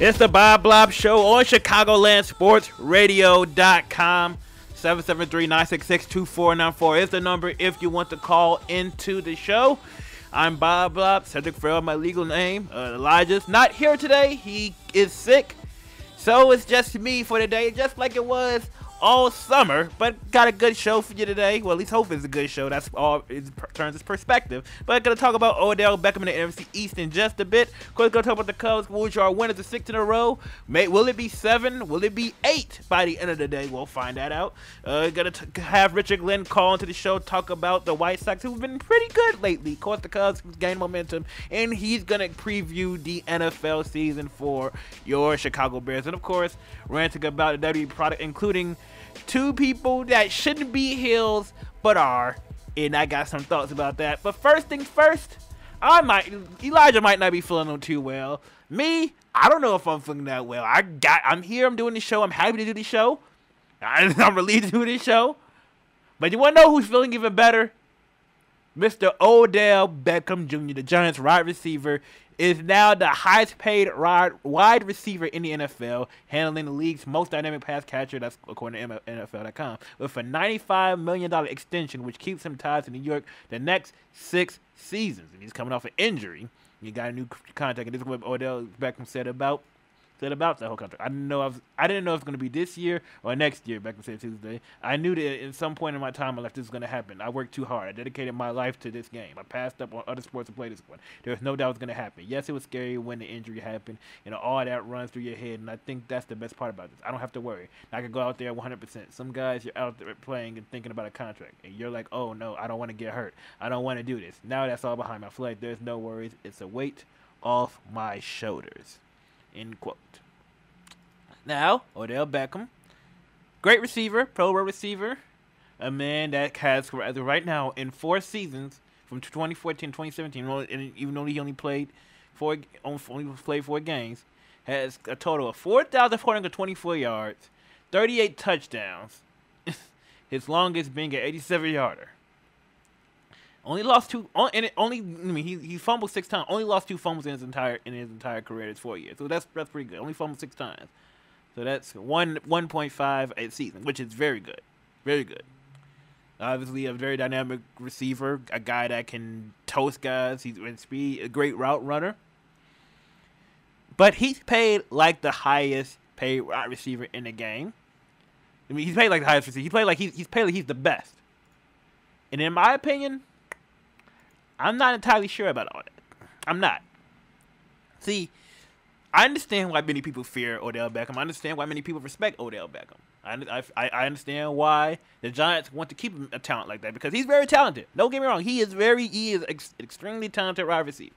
It's the Bob Blob Show on ChicagolandSportsRadio.com. 773-966-2494 is the number if you want to call into the show. I'm Bob Blob, Cedric Farrell, my legal name. Elijah's not here today. He is sick. So it's just me for today, just like it was all summer, but got a good show for you today. Well, at least hope it's a good show. That's all in terms of perspective. But I'm going to talk about Odell Beckham in the NFC East in just a bit. Of course, going to talk about the Cubs, which are winners of 6 in a row. Will it be 7? Will it be 8 by the end of the day? We'll find that out. Going to have Richard Glenn call into the show, talk about the White Sox, who've been pretty good lately. Of course, the Cubs gained momentum, and he's going to preview the NFL season for your Chicago Bears. And, of course, ranting about the WWE product, including 2 people that shouldn't be heels but are, and I got some thoughts about that. But first things first, Elijah might not be feeling too well. Me, I don't know if I'm feeling that well. I'm here, I'm doing the show, I'm happy to do the show. I'm relieved to do this show. But you want to know who's feeling even better? Mr. Odell Beckham Jr., the Giants wide receiver, is now the highest paid wide receiver in the NFL, handling the league's most dynamic pass catcher, that's according to NFL.com, with a $95 million extension, which keeps him tied to New York the next 6 seasons. And he's coming off an injury. He got a new contract, and this is what Odell Beckham said about the whole contract. I didn't know if it was going to be this year or next year, Beckham said Tuesday. I knew that at some point in my time in life this was going to happen. I worked too hard. I dedicated my life to this game. I passed up on other sports to play this one. There was no doubt it was going to happen. Yes, it was scary when the injury happened. All that runs through your head, and I think that's the best part about this. I don't have to worry. I can go out there 100%. Some guys, you're out there playing and thinking about a contract, and you're like, oh, no, I don't want to get hurt. I don't want to do this. Now that's all behind me. I feel like there's no worries. It's a weight off my shoulders. End quote. Now, Odell Beckham, great receiver, pro receiver, a man that has, right now, in 4 seasons, from 2014 to 2017, and even though he only played 4 games, has a total of 4,424 yards, 38 touchdowns, his longest being an 87-yarder. Only lost 2. He fumbled 6 times. Only lost 2 fumbles in his entire career. It's 4 years, so that's pretty good. Only fumbled 6 times. So that's 1.5 a season, which is very good. Very good. Obviously, a very dynamic receiver, a guy that can toast guys. He's in speed, a great route runner. But he's paid like the highest paid wide receiver in the game. I mean, he's paid like the highest receiver. He's paid like he's the best. And in my opinion, I'm not entirely sure about all that. I'm not. See, I understand why many people fear Odell Beckham. I understand why many people respect Odell Beckham. I understand why the Giants want to keep him a talent like that, because he's very talented. Don't get me wrong. He is extremely talented wide receiver.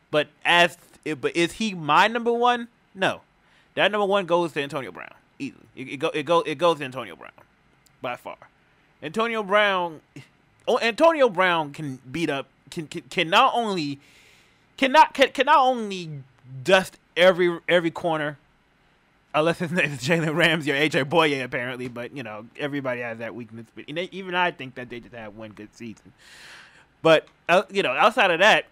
But is he my number one? No. That number one goes to Antonio Brown. Easily. It goes to Antonio Brown. By far. Antonio Brown can beat up, can not only dust every corner, unless his name is Jalen Ramsey or AJ Boye apparently, but everybody has that weakness. But even I think that they just had one good season. But outside of that,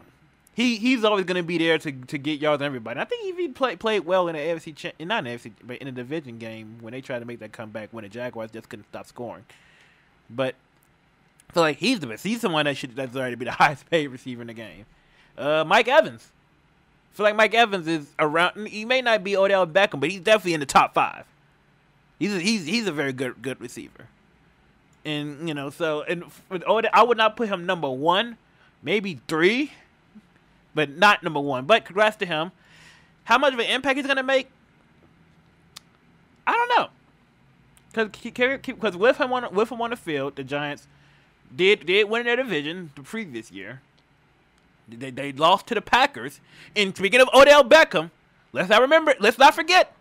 he's always going to be there to get yards on everybody. And I think he played well in the AFC, not in the AFC, but in the division game when they tried to make that comeback when the Jaguars just couldn't stop scoring. But I feel like he's the best. He's someone that's already be the highest paid receiver in the game. Mike Evans. I feel like Mike Evans is around. He may not be Odell Beckham, but he's definitely in the top 5. He's a very good receiver. And with Odell, I would not put him number 1, maybe 3, but not number 1. But congrats to him. How much of an impact he's gonna make? I don't know. Because with him on the field, the Giants did win their division the previous year. They lost to the Packers. And speaking of Odell Beckham, let's not forget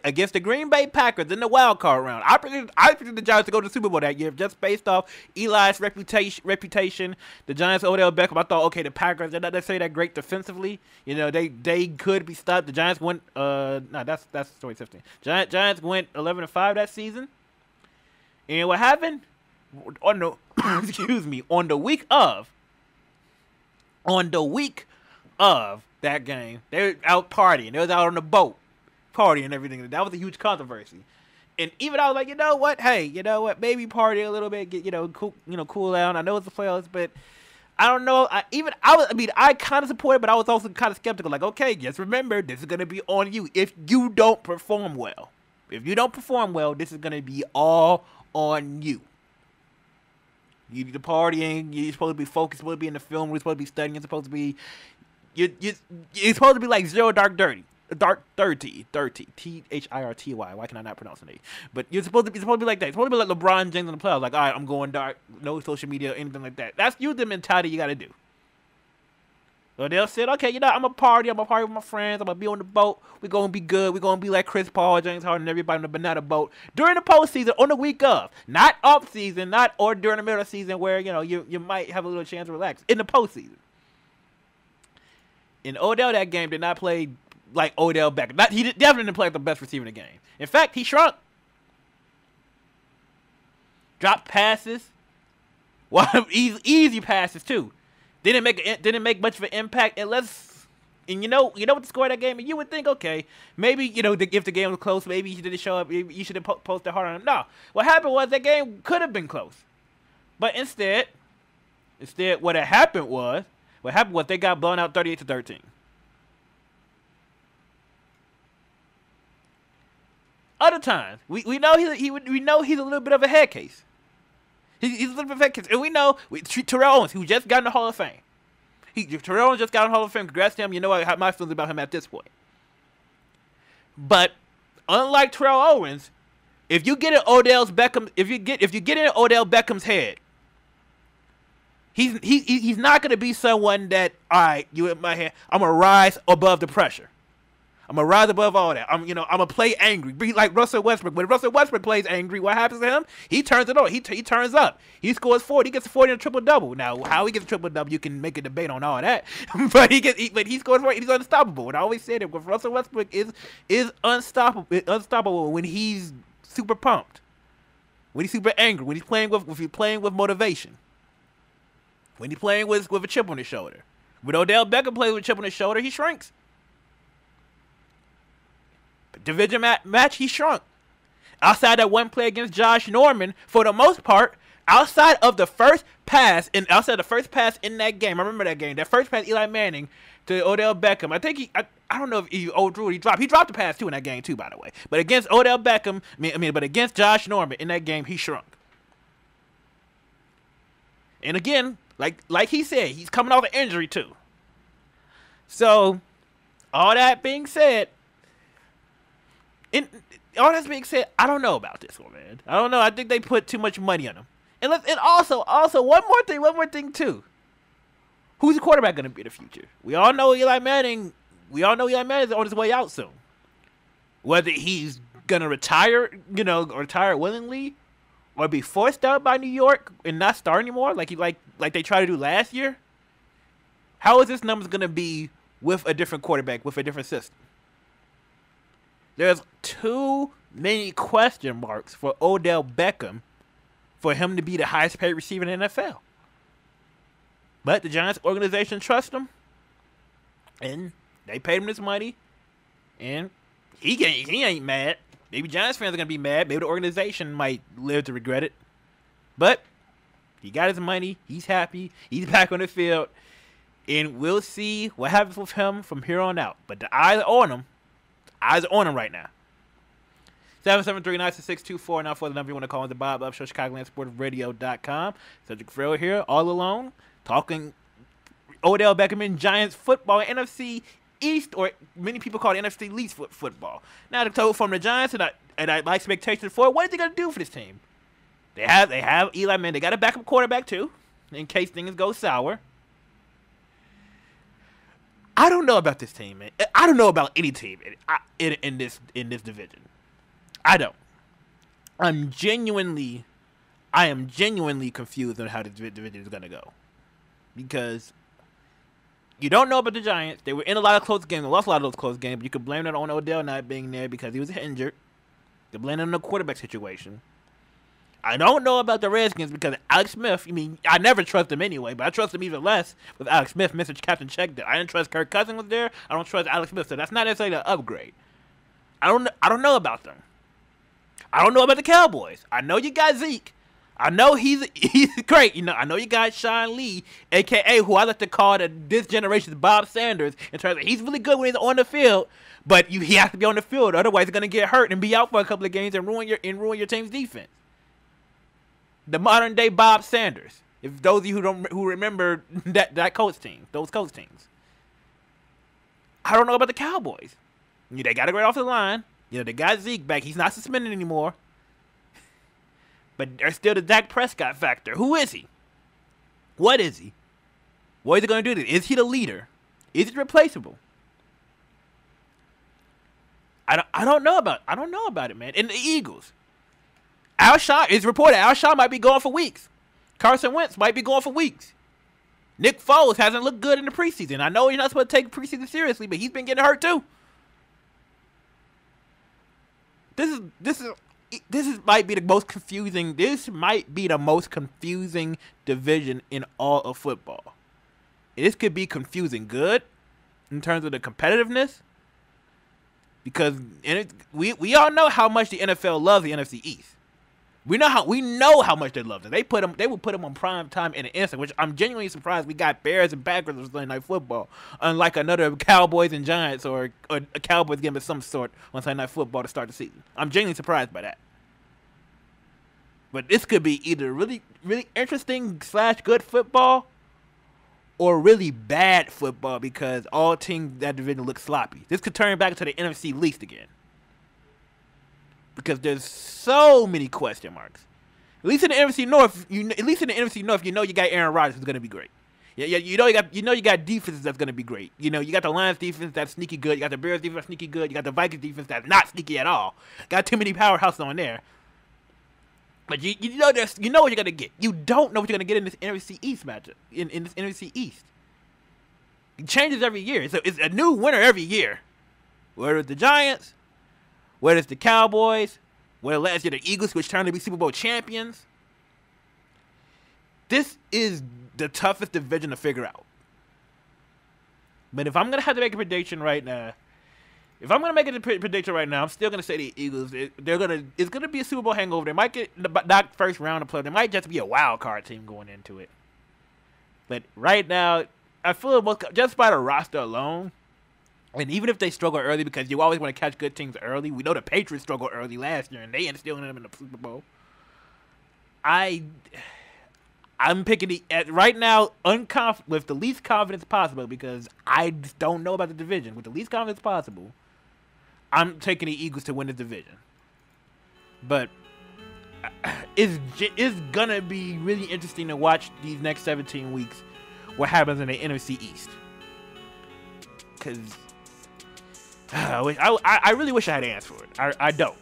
against the Green Bay Packers in the wild card round. I predicted the Giants to go to the Super Bowl that year just based off Eli's reputation. The Giants, Odell Beckham. I thought, okay, the Packers, they're not necessarily that great defensively. They could be stopped. The Giants went that's 2015. Giants went 11-5 that season. And what happened? On the week of that game. They were out partying. They was out on the boat, partying and everything. That was a huge controversy. And even I was like, you know what? Hey, you know what? Maybe party a little bit, get cool down. I know it's the playoffs, but I don't know. I kind of supported, but I was also kind of skeptical. Like, okay, just remember, this is gonna be on you if you don't perform well. If you don't perform well, this is gonna be all on you. You need to partying. You're supposed to be focused. Supposed to be in the film. We're supposed to be studying. You're supposed to be. You're supposed to be like Zero Dark Thirty. Dark 30, Thirty. Why can I not pronounce the name? But you're supposed to be like that. You're supposed to be like LeBron James in the playoffs. Like, all right, I'm going dark. No social media, anything like that. That's usually the mentality you got to do. So they'll say, okay, you know, I'm a party with my friends. I'm gonna be on the boat. We're gonna be good. We're gonna be like Chris Paul, James Harden, and everybody on the banana boat during the postseason, on the week of, not off season, not or during the middle of the season where you might have a little chance to relax in the postseason. And Odell that game did not play like Odell Beckham. He definitely didn't play like the best receiver in the game. In fact, he shrunk. Dropped passes. Well, easy passes too. Didn't make much of an impact. And you know what the score of that game? And you would think, okay, maybe if the game was close, maybe he didn't show up. Maybe you should have posted hard on him. No, what happened was that game could have been close, but instead, what happened was they got blown out 38-13. Other times, we know he's a little bit of a head case. He's a little bit of a head case, and we know Terrell Owens, who just got in the Hall of Fame. Terrell Owens just got in the Hall of Fame. Congrats to him. You know how my feelings about him at this point. But unlike Terrell Owens, if you get in Odell Beckham's head, he's not gonna be someone that, all right, you in my head, I'm gonna rise above the pressure. I'm gonna rise above all that. I'm gonna play angry. Be like Russell Westbrook. When Russell Westbrook plays angry, what happens to him? He turns it on. He turns up. He scores 40. He gets a 40 and a triple double. Now, how he gets a triple double, you can make a debate on all that. But he scores 40. He's unstoppable. And I always say that Russell Westbrook is unstoppable when he's super pumped, when he's super angry, when he's playing with motivation, when he's playing with a chip on his shoulder. When Odell Beckham plays with a chip on his shoulder, he shrinks. Division match, he shrunk. Outside that one play against Josh Norman, for the most part, outside the first pass in that game, I remember that game, that first pass Eli Manning to Odell Beckham. I think I don't know if he dropped the pass too in that game too, by the way. But against Odell Beckham, but against Josh Norman in that game, he shrunk. And again, like he said, he's coming off an injury too. So, all that being said, I don't know about this one, man. I don't know. I think they put too much money on him. And also one more thing too. Who's the quarterback going to be in the future? We all know Eli Manning is on his way out soon. Whether he's going to retire, retire willingly, or be forced out by New York and not start anymore, like they tried to do last year. How is this numbers going to be with a different quarterback, with a different system? There's too many question marks for Odell Beckham for him to be the highest paid receiver in the NFL. But the Giants organization trusts him, and they paid him this money, and he ain't mad. Maybe Giants fans are going to be mad. Maybe the organization might live to regret it. But he got his money. He's happy. He's back on the field. And we'll see what happens with him from here on out. But the eyes are on him. Eyes are on him right now. 773-966-24. Now for the number you want to call on the Bob Up Show, ChicagolandSportsRadio.com. Cedric Farrell here, all alone, talking Odell Beckham in Giants football, NFC East, or many people call it NFC least football. Now to talk from the Giants, and I my expectations for it, what are they going to do for this team? They have Eli Manning. They got a backup quarterback too, in case things go sour. I don't know about this team, man. I don't know about any team in this division. I don't. I am genuinely confused on how this division is gonna go, because you don't know about the Giants. They were in a lot of close games. They lost a lot of those close games. But you could blame that on Odell not being there because he was injured. You could blame it on the quarterback situation. I don't know about the Redskins because Alex Smith, I mean, I never trust him anyway, but I trust him even less with Alex Smith, Mr. Captain Check there. I didn't trust Kirk Cousins was there. I don't trust Alex Smith, so that's not necessarily an upgrade. I don't know about them. I don't know about the Cowboys. I know you got Zeke. I know he's great. You know, I know you got Sean Lee, a.k.a. who I like to call this generation's Bob Sanders, in terms of he's really good when he's on the field, but he has to be on the field. Otherwise, he's going to get hurt and be out for a couple of games and ruin your team's defense. The modern day Bob Sanders. If those of you who remember that coach team, those coach teams. I don't know about the Cowboys. They got a great offensive line. They got Zeke back. He's not suspended anymore. But there's still the Dak Prescott factor. Who is he? What is he? What is he going to do? Is he the leader? Is he replaceable? I don't know about it, man. And the Eagles. Alshon is reported. Alshon might be gone for weeks. Carson Wentz might be gone for weeks. Nick Foles hasn't looked good in the preseason. I know you're not supposed to take preseason seriously, but he's been getting hurt too. This might be the most confusing. This might be the most confusing division in all of football. This could be confusing good in terms of the competitiveness, because we all know how much the NFL loves the NFC East. We know how much they love it. They will put them on prime time in an instant, which I'm genuinely surprised we got Bears and Packers on Sunday Night Football, unlike another Cowboys and Giants or a Cowboys game of some sort on Sunday Night Football to start the season. I'm genuinely surprised by that. But this could be either really, really interesting / good football or really bad football, because all teams that division look sloppy. This could turn back to the NFC least again, because there's so many question marks. At least in the NFC North, you know you got Aaron Rodgers, who's gonna be great. Yeah, you know you got defenses that's gonna be great. You got the Lions defense that's sneaky good. You got the Bears defense that's sneaky good. You got the Vikings defense that's not sneaky at all. Got too many powerhouses on there. But you know what you're gonna get. You don't know what you're gonna get in this NFC East matchup. In this NFC East, it changes every year. So it's a new winner every year. Whether it's the Giants, whether it's the Cowboys, whether last year the Eagles, which turned to be Super Bowl champions. This is the toughest division to figure out. But if I'm gonna have to make a prediction right now, I'm still gonna say the Eagles. It's gonna be a Super Bowl hangover. They might get not first round of play. They might just be a wild card team going into it. But right now, I feel just by the roster alone, and even if they struggle early, because you always want to catch good teams early. We know the Patriots struggled early last year, and they still ended up in the Super Bowl. I'm picking right now with the least confidence possible, because I just don't know about the division. With the least confidence possible, I'm taking the Eagles to win the division. But it's gonna be really interesting to watch these next 17 weeks what happens in the NFC East. Because I really wish I had an answer for it. I don't.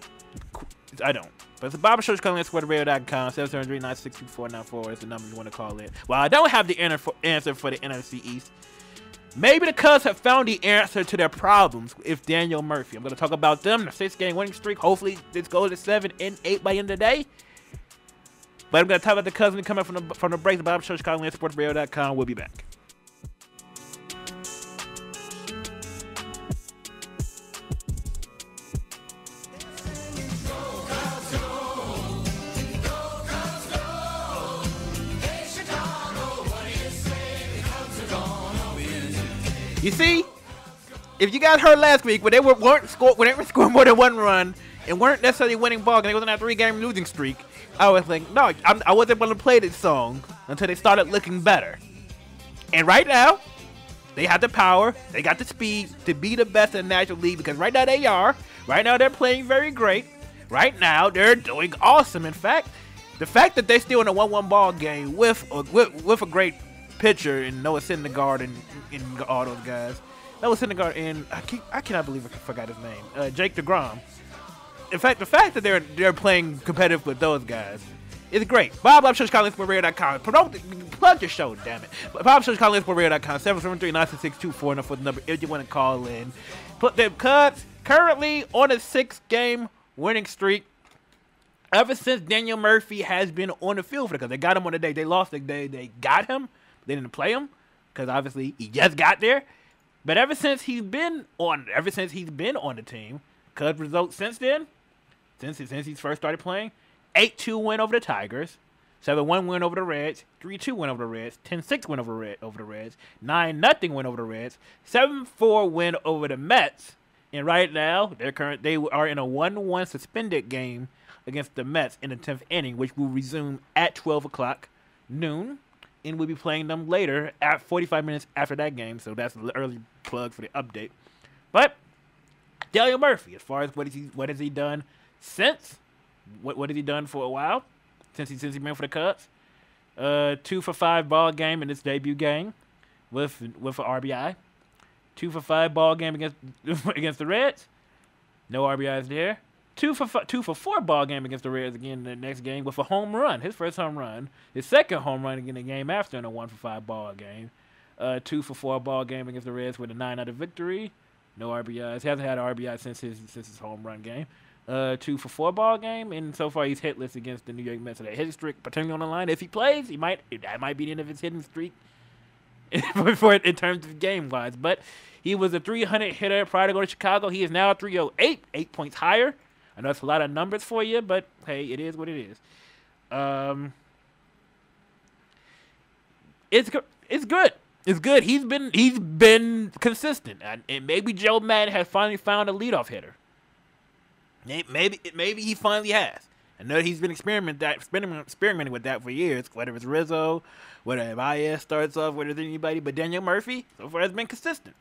But it's the Bob Show. Calling SportsRadio.com. 773-962-494 is the number you want to call in. Well, I don't have the answer for the NFC East. Maybe the Cubs have found the answer to their problems with Daniel Murphy. I'm going to talk about them, the 6-game winning streak. Hopefully, this goes to 7 and 8 by the end of the day. But I'm going to talk about the Cubs when they come up from the break. The Bob Show. Calling in SportsRadio.com. We'll be back. You see, if you guys heard last week when they weren't scoring more than one run and weren't necessarily winning ball, and they was on that 3-game losing streak, I was like, no, I wasn't going to play this song until they started looking better. And right now, they have the power, they got the speed to be the best in the National League, because right now they are. Right now they're playing very great. Right now they're doing awesome. In fact, the fact that they're still in a 1-1 ball game with a great pitcher and Noah Syndergaard and all those guys. Noah Syndergaard and I cannot believe I forgot his name. Jake DeGrom. In fact, the fact that they're playing competitive with those guys is great. Bob Show, Collins for Radio.com. Plug your show, damn it. Bob Show, Collins for Radio.com. 773-962-494 for the number if you want to call in. Put the Cubs currently on a 6-game winning streak. ever since Daniel Murphy has been on the field, because they got him on the day they lost, they got him. They didn't play him because obviously he just got there. But ever since he's been on the team, Cubs results since then, since he first started playing, 8-2 win over the Tigers, 7-1 win over the Reds, 3-2 win over the Reds, 10-6 win over the Reds, 9-0 win over the Reds, 7-4 win over the Mets, and right now they are in a 1-1 suspended game against the Mets in the 10th inning, which will resume at 12 o'clock noon, and we'll be playing them later at 45 minutes after that game. So that's an early plug for the update. But Daniel Murphy, as far as what has he done since? What has he done for a while since he's been for the Cubs? 2 for 5 ball game in his debut game with an RBI. 2 for 5 ball game against the Reds. No RBIs there. 2 for 4 ball game against the Reds again in the next game with a home run. His first home run. His second home run in the game after in a 1 for 5 ball game. 2 for 4 ball game against the Reds with a 9-0 victory. No RBIs. He hasn't had an RBI since his home run game. 2 for 4 ball game, and so far he's hitless against the New York Mets. So that hitting streak potentially on the line. If he plays, that might be the end of his hitting streak in terms of game wise. But he was a 300 hitter prior to going to Chicago. He is now 308, 8 points higher. I know it's a lot of numbers for you, but hey, it is what it is. It's good. It's good. He's been consistent, and maybe Joe Madden has finally found a leadoff hitter. Maybe he finally has. I know he's been experimenting with that for years. Whether it's Rizzo, whether Baez starts off, whether it's anybody, but Daniel Murphy so far has been consistent.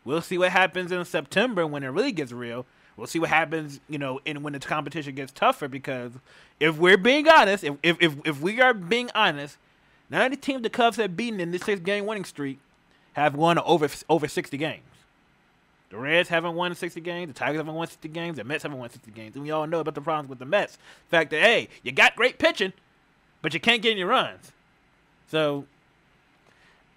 We'll see what happens in September when it really gets real. We'll see what happens, when the competition gets tougher. Because if we're being honest, if we are being honest, none of the teams the Cubs have beaten in this 6-game winning streak have won over 60 games. The Reds haven't won 60 games. The Tigers haven't won 60 games. The Mets haven't won 60 games. And we all know about the problems with the Mets. The fact that, hey, you got great pitching, but you can't get any runs. So,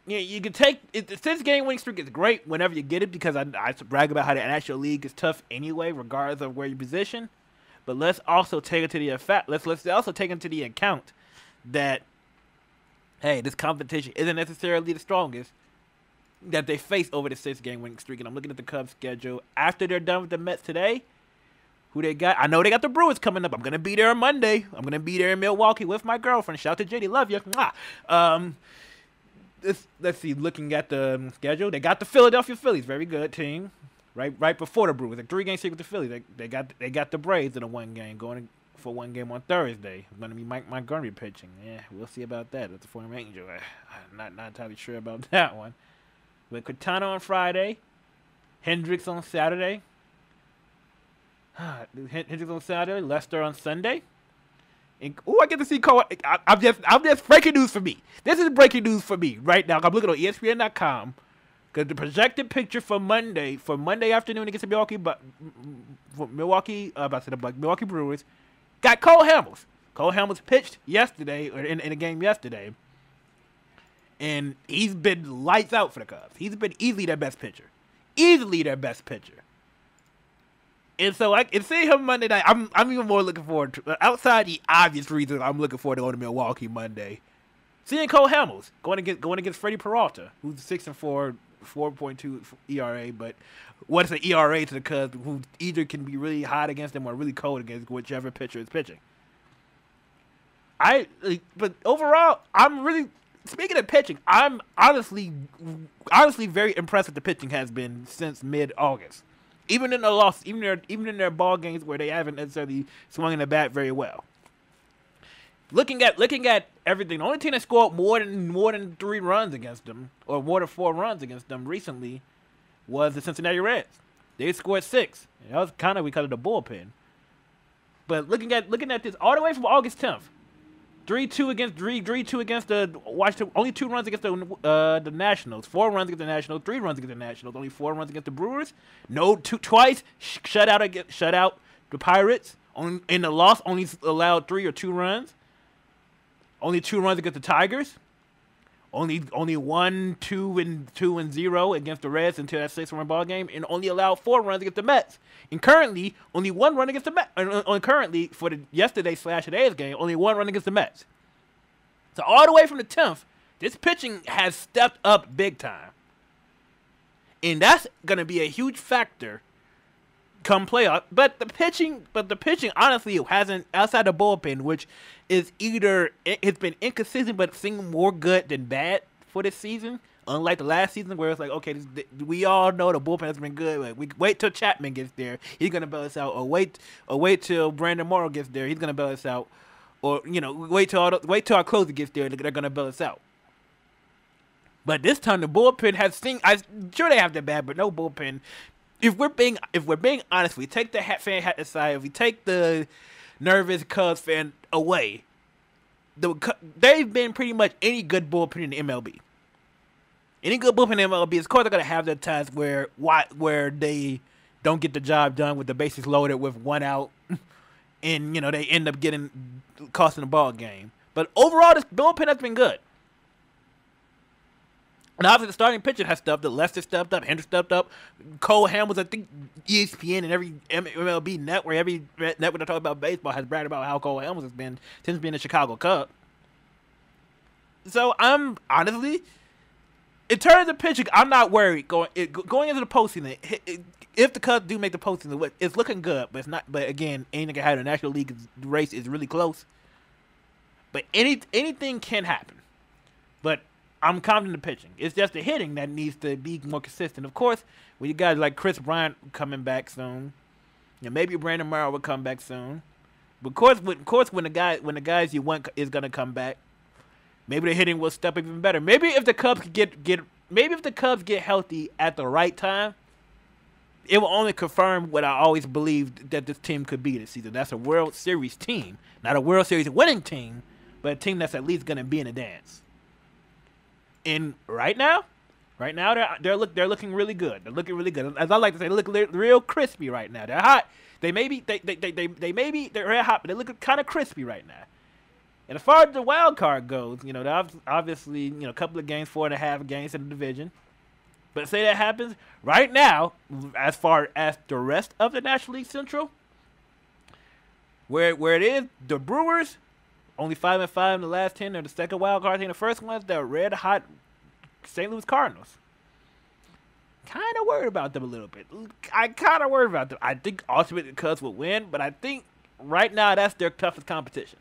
you can take the 6-game winning streak is great whenever you get it, because I brag about how the National League is tough anyway, regardless of where you position. But let's also take it to the effect. Let's also take into the account that, hey, this competition isn't necessarily the strongest that they face over the 6-game winning streak. And I'm looking at the Cubs schedule after they're done with the Mets today. Who they got? I know they got the Brewers coming up. I'm gonna be there on Monday. I'm gonna be there in Milwaukee with my girlfriend. Shout out to JD, love you. Mwah. Let's see. Looking at the schedule, they got the Philadelphia Phillies, very good team. Right before the Brewers, a 3-game streak with the Phillies. They got the Braves in a 1-game, going for 1 game on Thursday. It's gonna be Mike Montgomery pitching. Yeah, we'll see about that. That's a former Angel. I'm not entirely sure about that one. With Quintana on Friday, Hendricks on Saturday. Hendricks on Saturday, Lester on Sunday. And, I get to see Cole. I'm just breaking news for me. This is breaking news for me right now. I'm looking on ESPN.com because the projected picture for Monday afternoon against the Milwaukee Brewers got Cole Hamels. Cole Hamels pitched yesterday, or in a game yesterday. And he's been lights out for the Cubs. He's been easily their best pitcher. And so I can see him Monday night. I'm even more looking forward to, outside the obvious reasons I'm looking forward to going to Milwaukee Monday, seeing Cole Hamels going against Freddie Peralta, who's 6-4, 4.2 ERA, but what's an ERA to the Cubs, who either can be really hot against them or really cold against whichever pitcher is pitching. But overall, speaking of pitching, I'm honestly very impressed with the pitching has been since mid-August. Even in in their ball games where they haven't necessarily swung in the bat very well. Looking at everything, the only team that scored more than 3 runs against them, or more than 4 runs against them recently, was the Cincinnati Reds. They scored 6. And that was kind of because of the bullpen. But looking at this all the way from August 10th. 3-2 against the Washington. Only 2 runs against the Nationals. 4 runs against the Nationals. 3 runs against the Nationals. Only 4 runs against the Brewers. Twice shut out the Pirates. In the loss, only allowed 3 or 2 runs. Only 2 runs against the Tigers. Only 1, 2, and 0 against the Reds until that 6-run ball game, and only allowed 4 runs against the Mets. And currently, only 1 run against the Mets. Currently, for the yesterday/today's game, only 1 run against the Mets. So all the way from the 10th, this pitching has stepped up big time, and that's gonna be a huge factor come playoff. But the pitching, honestly, hasn't, outside the bullpen, which is either it's been inconsistent but seemed more good than bad for this season. Unlike the last season where it's like, okay, we all know the bullpen has been good. Like, we wait till Chapman gets there, he's gonna bail us out, or wait till Brandon Morrow gets there, he's gonna bail us out, or wait till our closer gets there, they're gonna bail us out. But this time the bullpen has seen. I'm sure they have their bad, but no bullpen. If we're being honest, we take the fan hat aside. If we take the nervous Cubs fan away, they've been pretty much any good bullpen in the MLB. Any good bullpen in the MLB, of course, they're gonna have their times where they don't get the job done with the bases loaded with 1 out, and they end up costing the ball game. But overall, this bullpen has been good. And obviously, the starting pitcher has stepped up. Lester stepped up. Hendricks stepped up. Cole Hamels, I think ESPN and every MLB network, every network that talks about baseball has bragged about how Cole Hamels has been since being a Chicago Cub. So I'm honestly, in terms of pitching, I'm not worried going into the postseason. If the Cubs do make the postseason, it's looking good, but it's not. But again, anything can happen. The National League race is really close. But anything can happen. But I'm confident in the pitching. It's just the hitting that needs to be more consistent. Of course, when you guys like Chris Bryant coming back soon, maybe Brandon Morrow will come back soon. But of course, when the guys you want is gonna come back, maybe the hitting will step even better. Maybe if the Cubs get healthy at the right time, it will only confirm what I always believed that this team could be this season. That's a World Series team, not a World Series winning team, but a team that's at least gonna be in a dance. And right now they're looking really good. They're looking really good. As I like to say, they look real crispy right now. They're hot. They're red hot, but they look kind of crispy right now. And as far as the wild card goes, they're obviously a couple of games, 4.5 games in the division. But say that happens right now, as far as the rest of the National League Central, where it is, the Brewers. Only 5-5 in the last 10. They're the second wild card team. The first one's the red hot St. Louis Cardinals. Kind of worried about them a little bit. I kind of worried about them. I think ultimately the Cubs will win, but I think right now that's their toughest competition.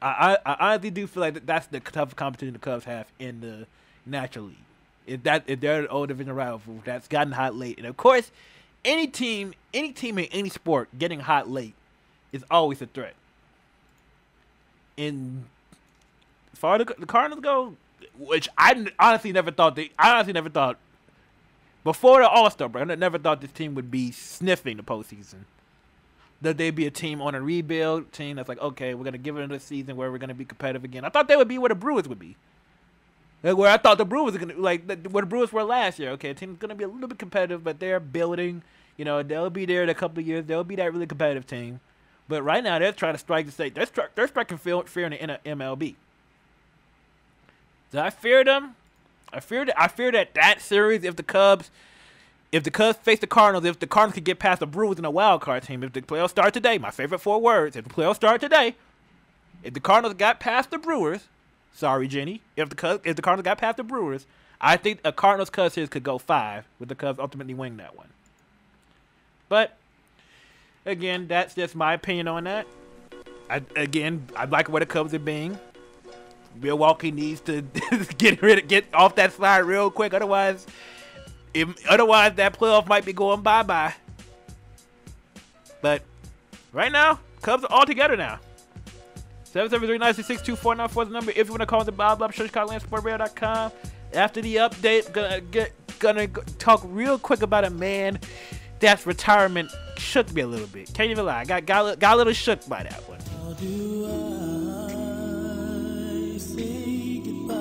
I honestly do feel like that's the toughest competition the Cubs have in the National League. If they're an old division rival that's gotten hot late, and of course, any team in any sport getting hot late is always a threat. And as far as the Cardinals go, which I honestly never thought before the All-Star break, I never thought this team would be sniffing the postseason. That they'd be a team on a rebuild, team that's like, okay, we're gonna give it another season where we're gonna be competitive again. I thought they would be where the Brewers would be. Where I thought the Brewers were gonna where the Brewers were last year. Okay, the team's gonna be a little bit competitive, but they're building. They'll be there in a couple of years. They'll be that really competitive team. But right now, they're trying to strike the state. They're striking fear in the MLB. So I fear them. I fear that series, if the Cubs face the Cardinals, if the Cardinals could get past the Brewers in a wild card team, if the playoffs start today, my favorite 4 words, if the playoffs start today, if the Cardinals got past the Brewers, sorry, Jenny, if the Cardinals got past the Brewers, I think a Cardinals-Cubs series could go 5, with the Cubs ultimately winning that one. But again, that's just my opinion on that. I like where the Cubs are being. Milwaukee needs to get off that slide real quick. Otherwise, that playoff might be going bye-bye. But right now, Cubs are all together now. 773-966-2494 is the number. If you want to call the Bob Bob Show, ChicagoLandSportsRadio.com. After the update, gonna talk real quick about a man that's retirement shook me a little bit. Can't even lie. I got a little shook by that one. How do I say goodbye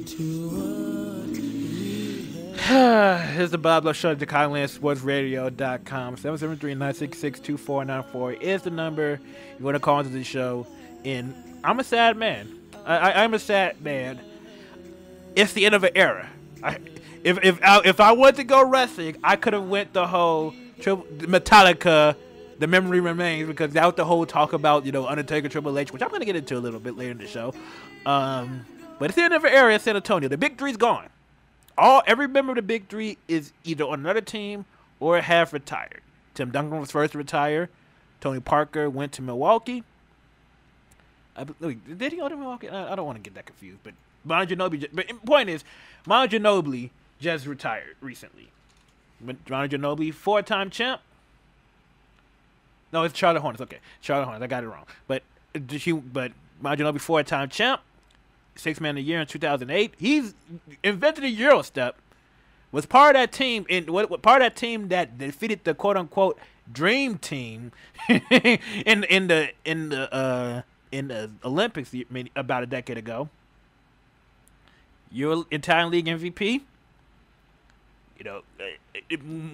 to what we had? Here's the Bob Love Show at ChicagoLandSportsRadio.com. 773-966-2494 is the number. You want to call into the show. and I'm a sad man. I'm a sad man. It's the end of an era. If I wanted to go wrestling, I could have went the whole Metallica, The Memory Remains, because that was the whole talk about, Undertaker, Triple H, which I'm going to get into a little bit later in the show. But it's the end of an era in San Antonio. The Big Three's gone. Every member of the Big Three is either on another team or have retired. Tim Duncan was first to retire. Tony Parker went to Milwaukee. Did he go to Milwaukee? I don't want to get that confused. But Manu Ginobili. But the point is, Manu Ginobili just retired recently. Manu Ginobili, 4-time champ. No, it's Charlotte Hornets. Okay, Charlotte Hornets. I got it wrong. But Manu Ginobili, 4-time champ. 6-man of the year in 2008. He's invented the Euro step. Was part of that team that defeated the quote unquote dream team in the Olympics about a decade ago. Euro Italian League MVP.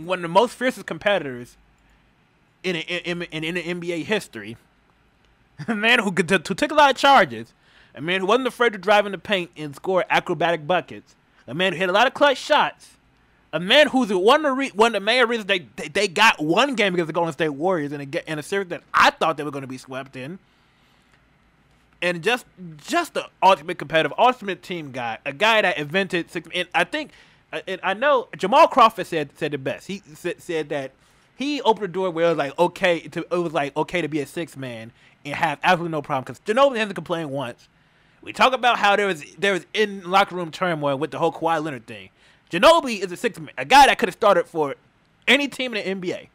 One of the most fiercest competitors in NBA history. A man who took a lot of charges. A man who wasn't afraid to drive in the paint and score acrobatic buckets. A man who hit a lot of clutch shots. A man who's one of the main reasons they got one game against the Golden State Warriors in a series that I thought they were going to be swept in. And just the ultimate competitive, ultimate team guy. A guy that invented six. And I know Jamal Crawford said it best. He said that he opened the door where it was okay to be a 6-man and have absolutely no problem, because Ginobili hasn't complained once. We talk about how there was in locker room turmoil with the whole Kawhi Leonard thing. Ginobili is a 6-man, a guy that could have started for any team in the NBA,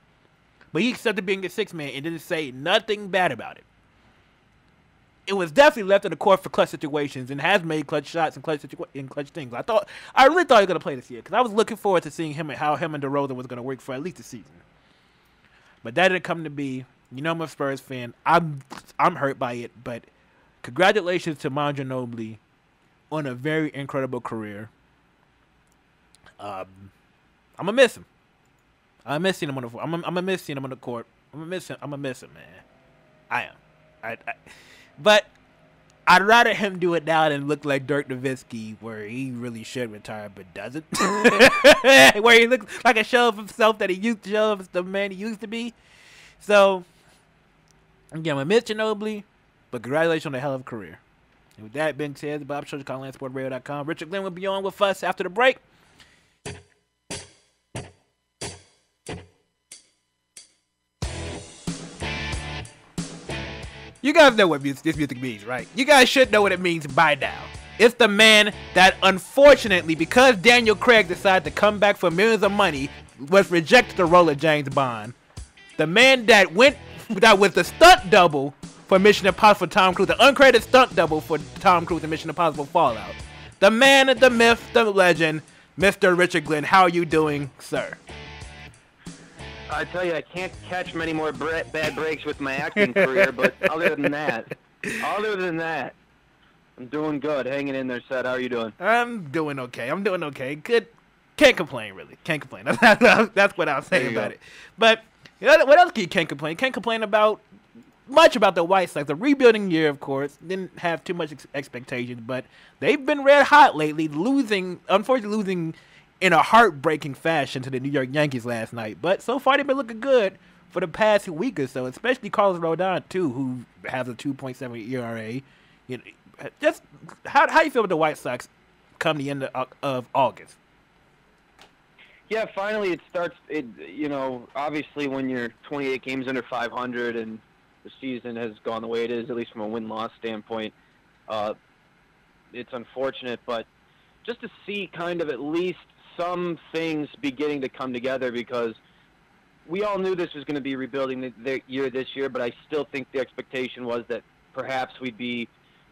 but he accepted being a 6-man and didn't say nothing bad about it. It was definitely left on the court for clutch situations and has made clutch shots and clutch things. I really thought he was gonna play this year, because I was looking forward to seeing how him and DeRozan was gonna work for at least a season. But that didn't come to be. I'm a Spurs fan. I'm hurt by it, but congratulations to Manu Ginobili on a very incredible career. I'm gonna miss him. I'm missing him on the floor. I'm gonna miss seeing him on the court. I'm gonna miss him, man. I am. But I'd rather him do it now than look like Dirk Nowitzki, where he really should retire but doesn't. Where he looks like a shell of himself that he used to show of the man he used to be. So, again, I'm miss Ginobili, but congratulations on a hell of a career. And with that being said, the Bob Show, CallingLandSportsRadio.com. Richard Glenn will be on with us after the break. You guys know what this music means, right? You guys should know what it means by now. It's the man that, unfortunately, because Daniel Craig decided to come back for millions of money, was rejected the role of James Bond. The man that was the stunt double for Mission Impossible Tom Cruise, the uncredited stunt double for Tom Cruise in Mission Impossible Fallout. The man, the myth, the legend, Mr. Richard Glenn. How are you doing, sir? I tell you, I can't catch many more bad breaks with my acting career, but other than that, I'm doing good. Hanging in there, Seth. How are you doing? I'm doing okay. Good. Can't complain, really. Can't complain. That's what I'll say about it. But what else can't complain? Can't complain about much about the White Sox. The rebuilding year, of course, didn't have too much expectations, but they've been red hot lately, unfortunately losing in a heartbreaking fashion to the New York Yankees last night. But so far, they've been looking good for the past week or so, especially Carlos Rodon, too, who has a 2.7 ERA. Just how you feel about the White Sox come the end of August? Yeah, finally it starts. Obviously when you're 28 games under 500 and the season has gone the way it is, at least from a win-loss standpoint, it's unfortunate. But just to see kind of at least some things beginning to come together, because we all knew this was going to be rebuilding the year this year, but I still think the expectation was that perhaps we'd be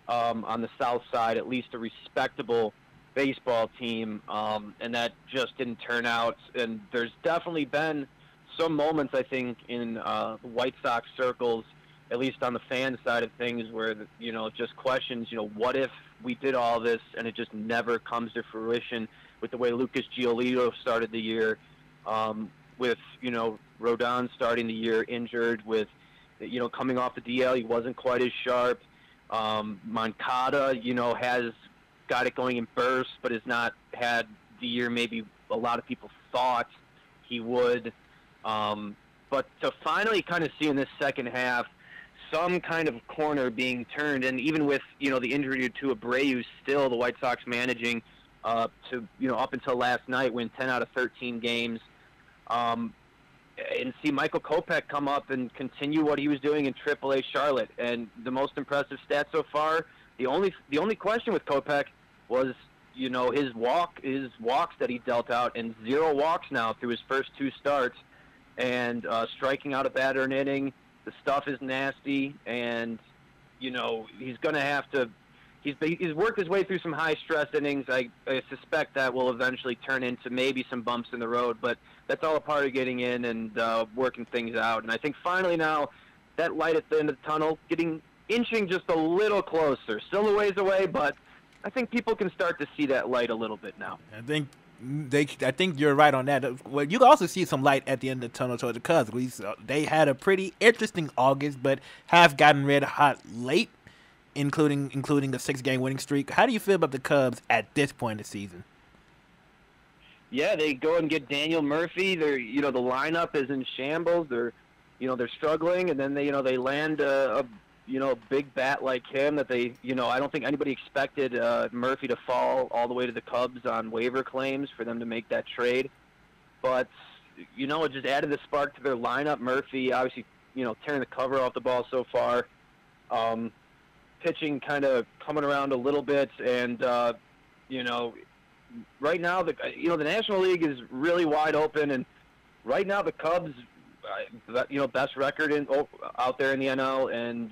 on the south side, at least a respectable baseball team, and that just didn't turn out. And there's definitely been some moments, I think, in the White Sox circles, at least on the fan side of things, where, just questions, what if we did all this and it just never comes to fruition, with the way Lucas Giolito started the year, with, Rodon starting the year injured, with, coming off the DL, he wasn't quite as sharp. Moncada, has got it going in bursts, but has not had the year maybe a lot of people thought he would. But to finally kind of see in this second half some kind of corner being turned, and even with, the injury to Abreu, still the White Sox managing to, up until last night, win 10 out of 13 games. And see Michael Kopech come up and continue what he was doing in AAA Charlotte. And the most impressive stat so far, the only question with Kopech was, his walks that he dealt out, and 0 walks now through his first 2 starts, and striking out a batter an inning. The stuff is nasty, and he's going to have to. He's worked his way through some high-stress innings. I suspect that will eventually turn into maybe some bumps in the road, but that's all a part of getting in and working things out. And I think finally now that light at the end of the tunnel, inching just a little closer. Still a ways away, but I think people can start to see that light a little bit now. I think you're right on that. Well, you can also see some light at the end of the tunnel towards the Cubs. They had a pretty interesting August, but have gotten red hot late, including a 6-game winning streak. How do you feel about the Cubs at this point in the season? Yeah, they go and get Daniel Murphy. They're, the lineup is in shambles. They're struggling, and then they land a big bat like him that they, I don't think anybody expected Murphy to fall all the way to the Cubs on waiver claims for them to make that trade. But, it just added the spark to their lineup. Murphy, obviously, tearing the cover off the ball so far. Pitching kind of coming around a little bit, and, right now, the National League is really wide open, and right now the Cubs, best record out there in the NL, and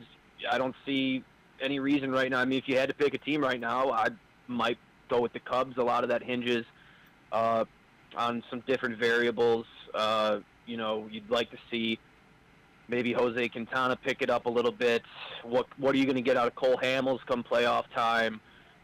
I don't see any reason right now. I mean, if you had to pick a team right now, I might go with the Cubs. A lot of that hinges on some different variables. You'd like to see maybe Jose Quintana pick it up a little bit. What are you going to get out of Cole Hamels come playoff time?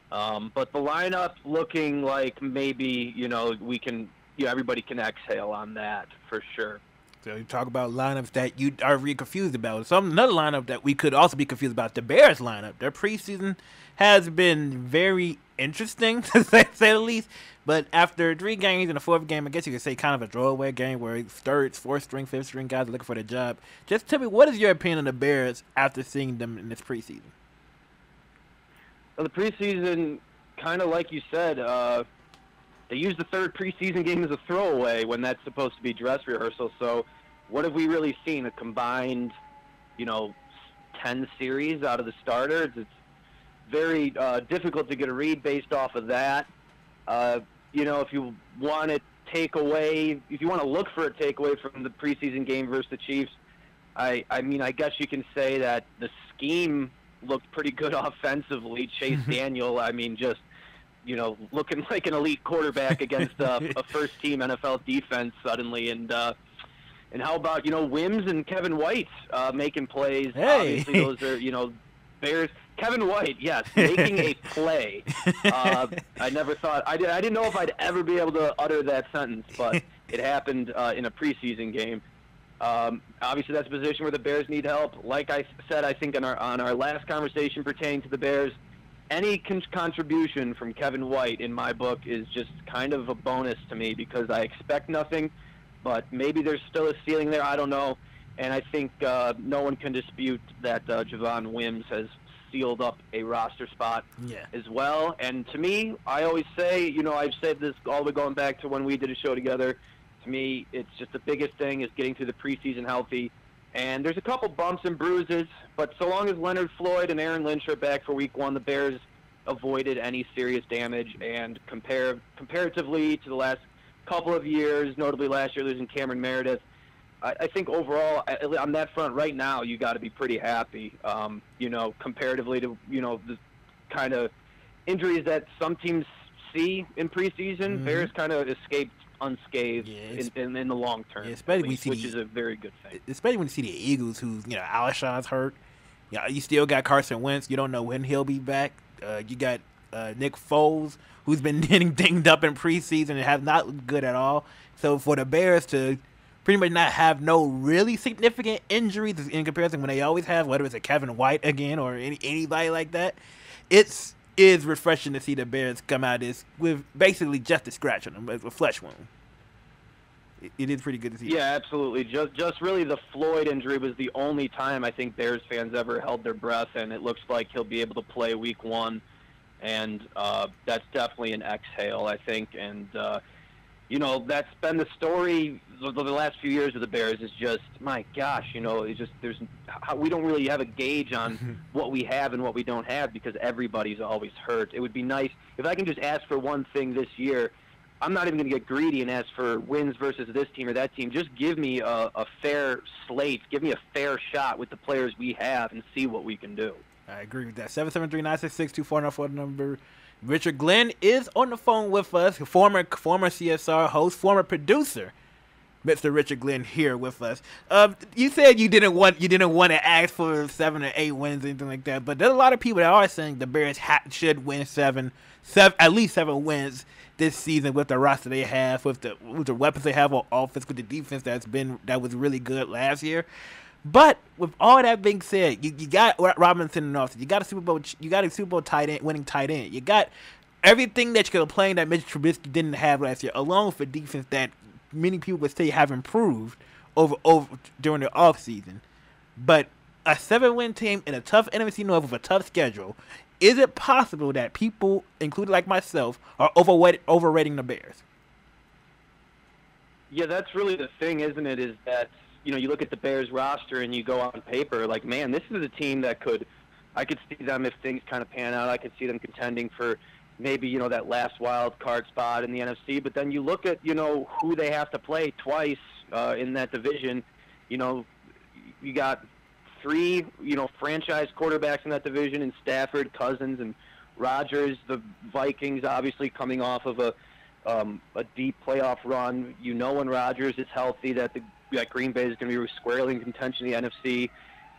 But the lineup looking like maybe, we can, everybody can exhale on that for sure. So you talk about lineups that you are really confused about. Another lineup that we could also be confused about, the Bears lineup. Their preseason has been very interesting, to say the least. But after 3 games in the 4th game, I guess you could say kind of a throwaway game where 3rd, 4th string, 5th string guys are looking for their job. Just tell me, what is your opinion on the Bears after seeing them in this preseason? Well, the preseason, kind of like you said, they used the 3rd preseason game as a throwaway when that's supposed to be dress rehearsal. So what have we really seen? A combined, 10 series out of the starters. It's very difficult to get a read based off of that. If you want to if you want to look for a takeaway from the preseason game versus the Chiefs, I guess you can say that the scheme looked pretty good offensively. Chase Daniel, just looking like an elite quarterback against a first-team NFL defense suddenly. And how about, Wims and Kevin White making plays? Hey. Obviously, those are, Bears. Kevin White, yes, making a play. I never thought, I didn't know if I'd ever be able to utter that sentence, but it happened in a preseason game. Obviously, that's a position where the Bears need help. Like I said, I think on our last conversation pertaining to the Bears, any contribution from Kevin White in my book is just kind of a bonus to me because I expect nothing, but maybe there's still a ceiling there. I don't know. And I think no one can dispute that Javon Wims has sealed up a roster spot as well. And to me, I always say, I've said this all the way going back to when we did a show together. To me, it's just the biggest thing is getting through the preseason healthy. And there's a couple bumps and bruises, but so long as Leonard Floyd and Aaron Lynch are back for week 1, the Bears avoided any serious damage. And comparatively to the last couple of years, notably last year losing Cameron Meredith, I think overall on that front right now you got to be pretty happy. Comparatively to the kind of injuries that some teams see in preseason, Bears kind of escaped unscathed in the long term, especially which is a very good thing. Especially when you see the Eagles, who's Alshon's hurt. You still got Carson Wentz. You don't know when he'll be back. You got Nick Foles, who's been getting dinged up in preseason and have not looked good at all. So for the Bears to pretty much not have no really significant injuries in comparison when they always have, whether it's a Kevin White again or anybody like that. Is refreshing to see the Bears come out this with basically just a scratch on them, a flesh wound. It is pretty good to see. Yeah, absolutely. Just really the Floyd injury was the only time I think Bears fans ever held their breath, and it looks like he'll be able to play week 1, and that's definitely an exhale, I think. And that's been the story the last few years of the Bears. Is just, my gosh, it's just we don't really have a gauge on what we have and what we don't have because everybody's always hurt. It would be nice if I can just ask for one thing this year. I'm not even going to get greedy and ask for wins versus this team or that team. Just give me a fair slate. Give me a fair shot with the players we have and see what we can do. I agree with that. 773-966-2494 number. Richard Glenn is on the phone with us, former CSR host, former producer, Mr. Richard Glenn here with us. You said you didn't want to ask for 7 or 8 wins or anything like that, but there's a lot of people that are saying the Bears should win at least 7 wins this season with the roster they have, with the weapons they have on offense, with the defense that was really good last year. But with all that being said, you got Robinson and Austin. You got a Super Bowl winning tight end. You got everything that you could complain that Mitch Trubisky didn't have last year, along with a defense that many people would say have improved over during the offseason. But a 7-win team in a tough NFC North with a tough schedule. Is it possible that people, including like myself, are overrating the Bears? Yeah, that's really the thing, isn't it? Is that you look at the Bears roster and you go on paper like, man, this is a team that I could see them if things kind of pan out. I could see them contending for maybe that last wild card spot in the NFC. But then you look at who they have to play twice in that division. You got 3, franchise quarterbacks in that division in Stafford, Cousins, and Rodgers. The Vikings obviously coming off of a deep playoff run. When Rodgers is healthy, that Green Bay is going to be squarely in contention in the NFC.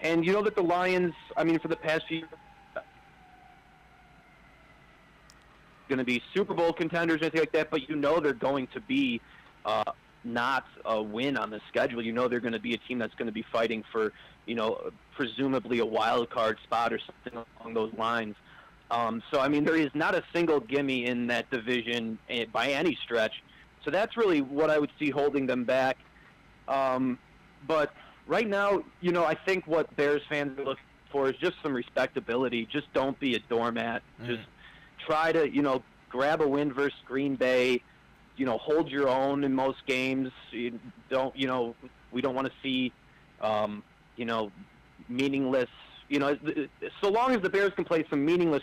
And that the Lions, for the past few years, going to be Super Bowl contenders or anything like that, but they're going to be not a win on the schedule. They're going to be a team that's going to be fighting for, presumably a wild card spot or something along those lines. So, there is not a single gimme in that division by any stretch. So that's really what I would see holding them back. But right now, I think what Bears fans are looking for is just some respectability. Just don't be a doormat. Just try to, grab a win versus Green Bay. Hold your own in most games. We don't want to see, meaningless. So long as the Bears can play some meaningful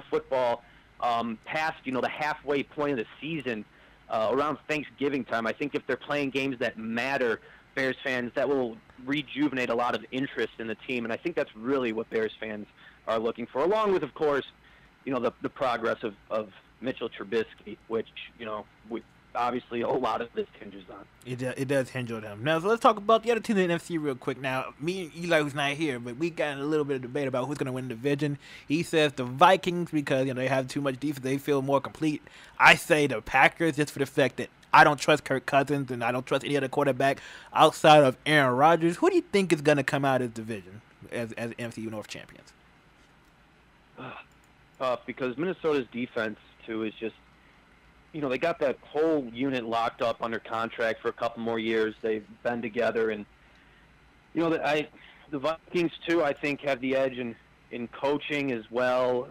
football past, the halfway point of the season, around Thanksgiving time. I think if they're playing games that matter, Bears fans, that will rejuvenate a lot of interest in the team, and I think that's really what Bears fans are looking for, along with, of course, the progress of Mitchell Trubisky, which, obviously a lot of this hinges on. It does hinge on him. Now, so let's talk about the other team in the NFC real quick. Now, me and Eli, who's not here, but we got in a little bit of debate about who's going to win the division. He says the Vikings because, they have too much defense. They feel more complete. I say the Packers just for the fact that I don't trust Kirk Cousins and I don't trust any other quarterback outside of Aaron Rodgers. Who do you think is going to come out of this division as NFC North champions? Because Minnesota's defense, too, is just, they got that whole unit locked up under contract for a couple more years. They've been together, and the Vikings too, I think, have the edge in coaching as well.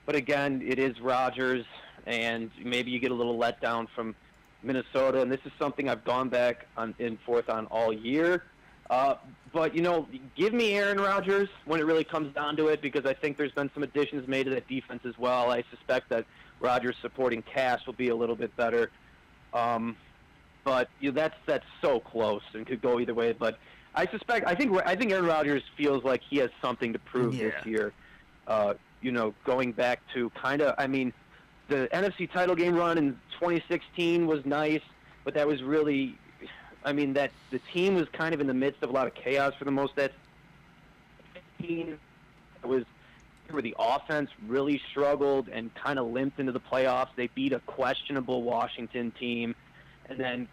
But again, it is Rodgers, and maybe you get a little letdown from Minnesota. And this is something I've gone back and forth on all year. But give me Aaron Rodgers when it really comes down to it, because I think there's been some additions made to that defense as well. I suspect that Rodgers' supporting cast will be a little bit better. But that's so close and could go either way. But I think Aaron Rodgers feels like he has something to prove this year. Going back to the NFC title game run in 2016 was nice, but that was really, that the team was kind of in the midst of a lot of chaos for the most. That team was where the offense really struggled and kind of limped into the playoffs. They beat a questionable Washington team, and then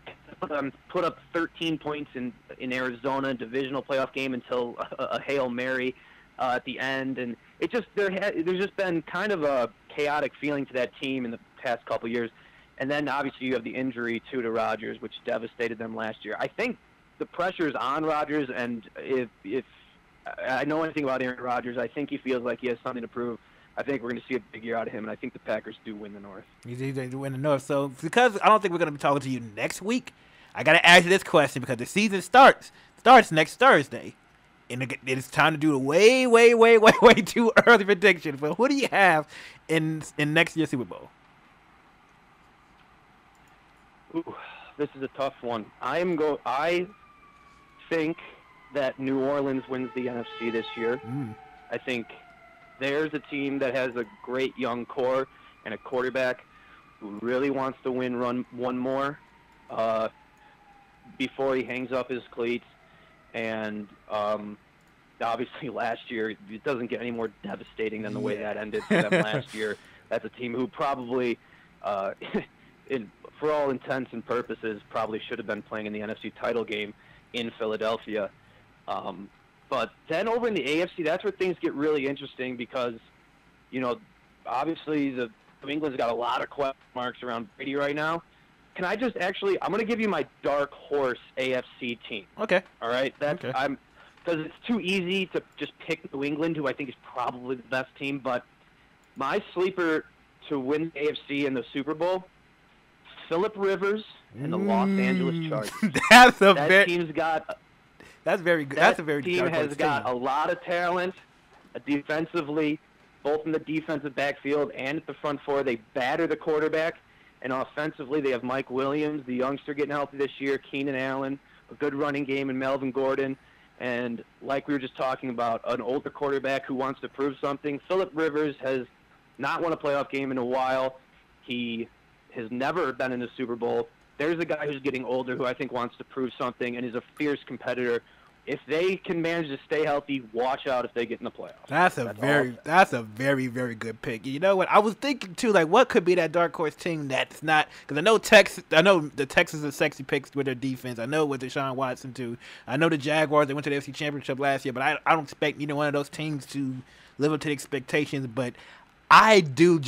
put up 13 points in Arizona, divisional playoff game, until a Hail Mary at the end. And it just there's just been kind of a chaotic feeling to that team in the past couple years. And then obviously you have the injury to Rodgers, which devastated them last year. I think the pressure is on Rodgers, and if I know anything about Aaron Rodgers, I think he feels like he has something to prove. I think we're going to see a big year out of him, and I think the Packers do win the North. You think they win the North. So because I don't think we're going to be talking to you next week, I got to ask you this question because the season starts next Thursday. And it's time to do a way too early prediction. But who do you have in next year's Super Bowl? Ooh, this is a tough one. I think that New Orleans wins the NFC this year. I think there's a team that has a great young core and a quarterback who really wants to win one more before he hangs up his cleats. And obviously last year, it doesn't get any more devastating than the way that ended for them last year. That's a team who probably, for all intents and purposes, probably should have been playing in the NFC title game in Philadelphia. But then over in the AFC, that's where things get really interesting because, obviously the New England's got a lot of question marks around Brady right now. Can I just I'm going to give you my dark horse AFC team. Okay. All right? Okay. Because it's too easy to just pick New England, who I think is probably the best team. But my sleeper to win the AFC in the Super Bowl, Phillip Rivers and the Los Angeles Chargers. That team's got... That's very good. That That's a very team has got a lot of talent defensively, both in the defensive backfield and at the front four. They batter the quarterback. And offensively, they have Mike Williams, the youngster getting healthy this year, Keenan Allen, a good running game, and Melvin Gordon. And like we were just talking about, an older quarterback who wants to prove something. Phillip Rivers has not won a playoff game in a while. He has never been in the Super Bowl. There's a guy who's getting older who I think wants to prove something and is a fierce competitor. If they can manage to stay healthy, watch out if they get in the playoffs. That's a very, very good pick. You know what? I was thinking too, like, what could be that dark horse team that's not? Because I know the Texans are sexy picks with their defense. I know with Deshaun Watson too. I know the Jaguars. They went to the NFC Championship last year, but I don't expect either one of those teams to live up to the expectations. But I can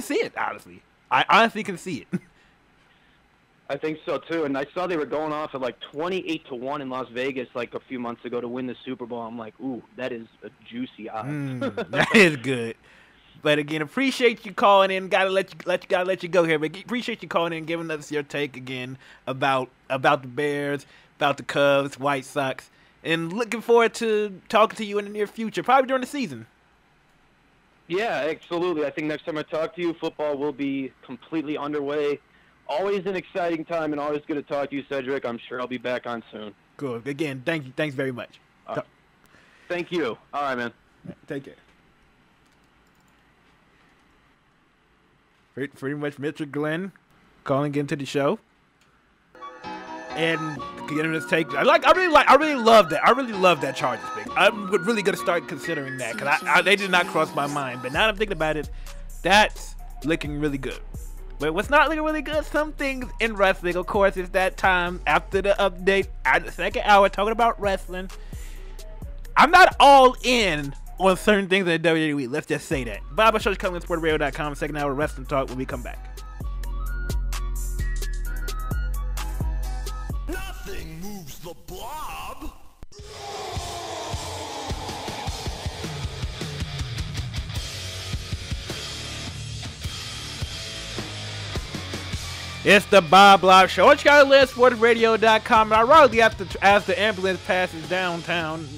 see it. Honestly, I honestly can see it. I think so too, and I saw they were going off at like 28-1 in Las Vegas like a few months ago to win the Super Bowl. I'm like, ooh, that is a juicy odds. That is good. But again, appreciate you calling in. Gotta let you go here, but appreciate you calling in and giving us your take again about the Bears, about the Cubs, White Sox, and looking forward to talking to you in the near future, probably during the season. Yeah, absolutely. I think next time I talk to you, football will be completely underway. Always an exciting time and always good to talk to you, Cedric. I'm sure I'll be back on soon. Cool. Again, thank you. Thanks very much. Thank you. All right, man. Take care. Pretty much Mr. Glenn calling into the show. And getting his take. I really love that. I really love that Chargers pick. I'm really gonna start considering that because they did not cross my mind. But now that I'm thinking about it, that's looking really good. But what's not looking really good, some things in wrestling, of course, is that time after the update at the second hour talking about wrestling. I'm not all in on certain things in the WWE. Let's just say that. Bob Show is coming to sportradio.com. Second hour wrestling talk when we come back. Nothing moves the blob. It's the Bob Blob Show. What you got to list, sportradio.com. And ironically, as the ambulance passes downtown,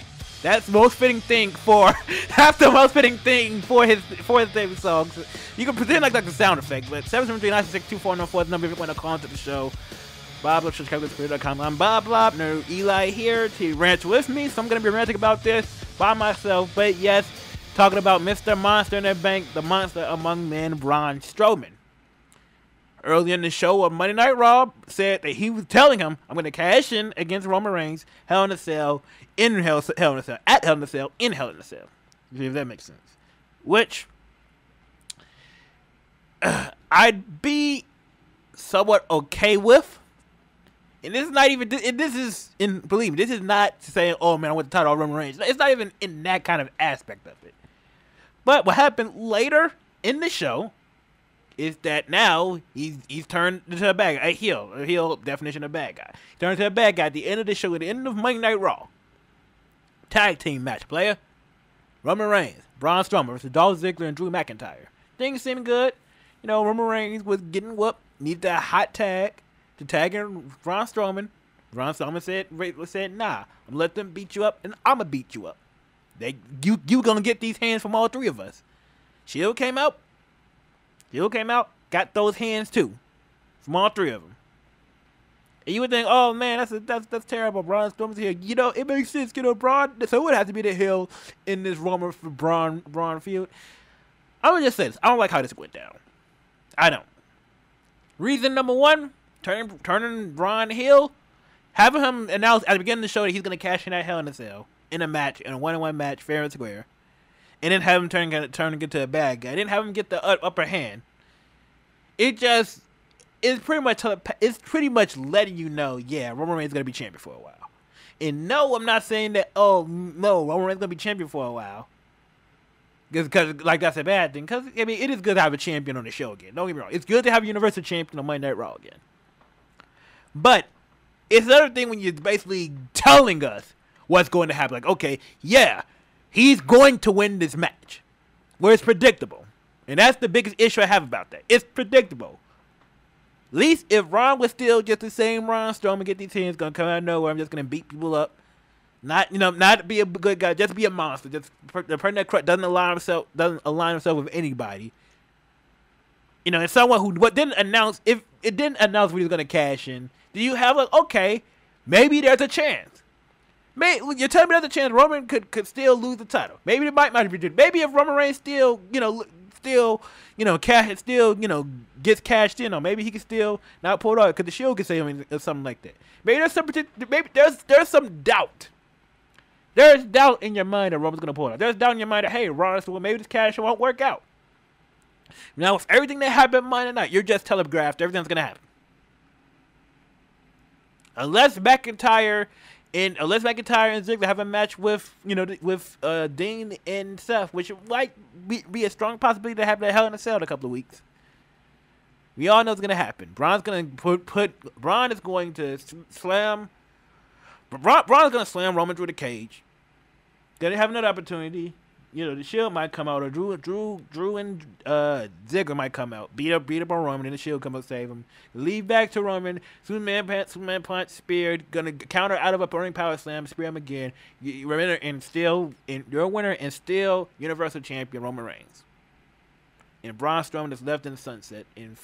that's the most fitting thing for his favorite songs. You can pretend like the sound effect, but 773-966-2414 is the number if you want to call into the show. Bob Blob Show, ChicagoSports.com. I'm Bob Blob. No Eli here to rant with me, so I'm going to be ranting about this by myself. But yes, talking about Mr. Monster in the Bank, the monster among men, Braun Strowman. Earlier in the show on Monday Night Raw, said that he was telling him, I'm going to cash in against Roman Reigns, Hell in a Cell, at Hell in a Cell, in Hell in a Cell. If that makes sense. Which I'd be somewhat okay with. And this is not even. Believe me, this is not saying, "Oh man, I want the title of Roman Reigns." It's not even in that kind of aspect of it. But what happened later in the show is that now he's turned into a bad guy, a heel definition of bad guy. He turned into a bad guy at the end of the show, at the end of Monday Night Raw. Tag team match, player. Roman Reigns, Braun Strowman versus Dolph Ziggler and Drew McIntyre. Things seemed good. You know, Roman Reigns was getting whooped. Needed that hot tag to tag in Braun Strowman. Braun Strowman said, nah, I'm gonna let them beat you up, and I'm gonna beat you up. You gonna get these hands from all three of us. Shield came out, got those hands too, from all three of them. And you would think, oh man, that's terrible. Braun Strowman's here. You know, it makes sense. You know, Braun. So it would have to be the heel in this Roman for Braun feud. I'm gonna just say this. I don't like how this went down. I don't. Reason number one, turning Braun heel, having him announce at the beginning of the show that he's gonna cash in that Hell in a Cell in a match, in a 1-on-1 match, fair and square, and then have him turn into a bad guy. Didn't have him get the upper hand. It's pretty much letting you know, yeah, Roman Reigns is gonna be champion for a while. And no, I'm not saying that. Oh no, Roman Reigns is gonna be champion for a while. Because like that's a bad thing. Because I mean, it is good to have a champion on the show again. Don't get me wrong. It's good to have a Universal Champion on Monday Night Raw again. But it's another thing when you're basically telling us what's going to happen. Like, okay, yeah, he's going to win this match, where it's predictable, and that's the biggest issue I have about that. It's predictable. At least if Ron was still just the same Ron Strowman, get these hands, gonna come out of nowhere, I'm just gonna beat people up. Not be a good guy, just be a monster. Just the person that doesn't align himself with anybody. You know, and someone who didn't announce when he was gonna cash in. Do you have okay, maybe there's a chance. You're telling me there's a chance Roman could still lose the title. Maybe it might be good. Maybe if Roman Reigns still gets cashed in on, maybe he can still not pull it off because the Shield can say him or something like that. Maybe there's some doubt. There's doubt in your mind that Roman's gonna pull it off. There's doubt in your mind that, hey, Ron, so maybe this cash won't work out. Now, with everything that happened Monday night, you're just telegraphed everything's gonna happen. Unless McIntyre and Ziggler have a match with Dean and Seth, which might be a strong possibility to have that Hell in a Cell in a couple of weeks. We all know it's gonna happen. Braun is going to slam Roman through the cage. Then they have another opportunity. You know, the Shield might come out, or Drew and Ziggler might come out, beat up on Roman, and the Shield come up save him. Lead back to Roman, Superman punch, spear, gonna counter out of a burning power slam, spear him again. You're a winner and still Universal Champion Roman Reigns. And Braun Strowman is left in the sunset and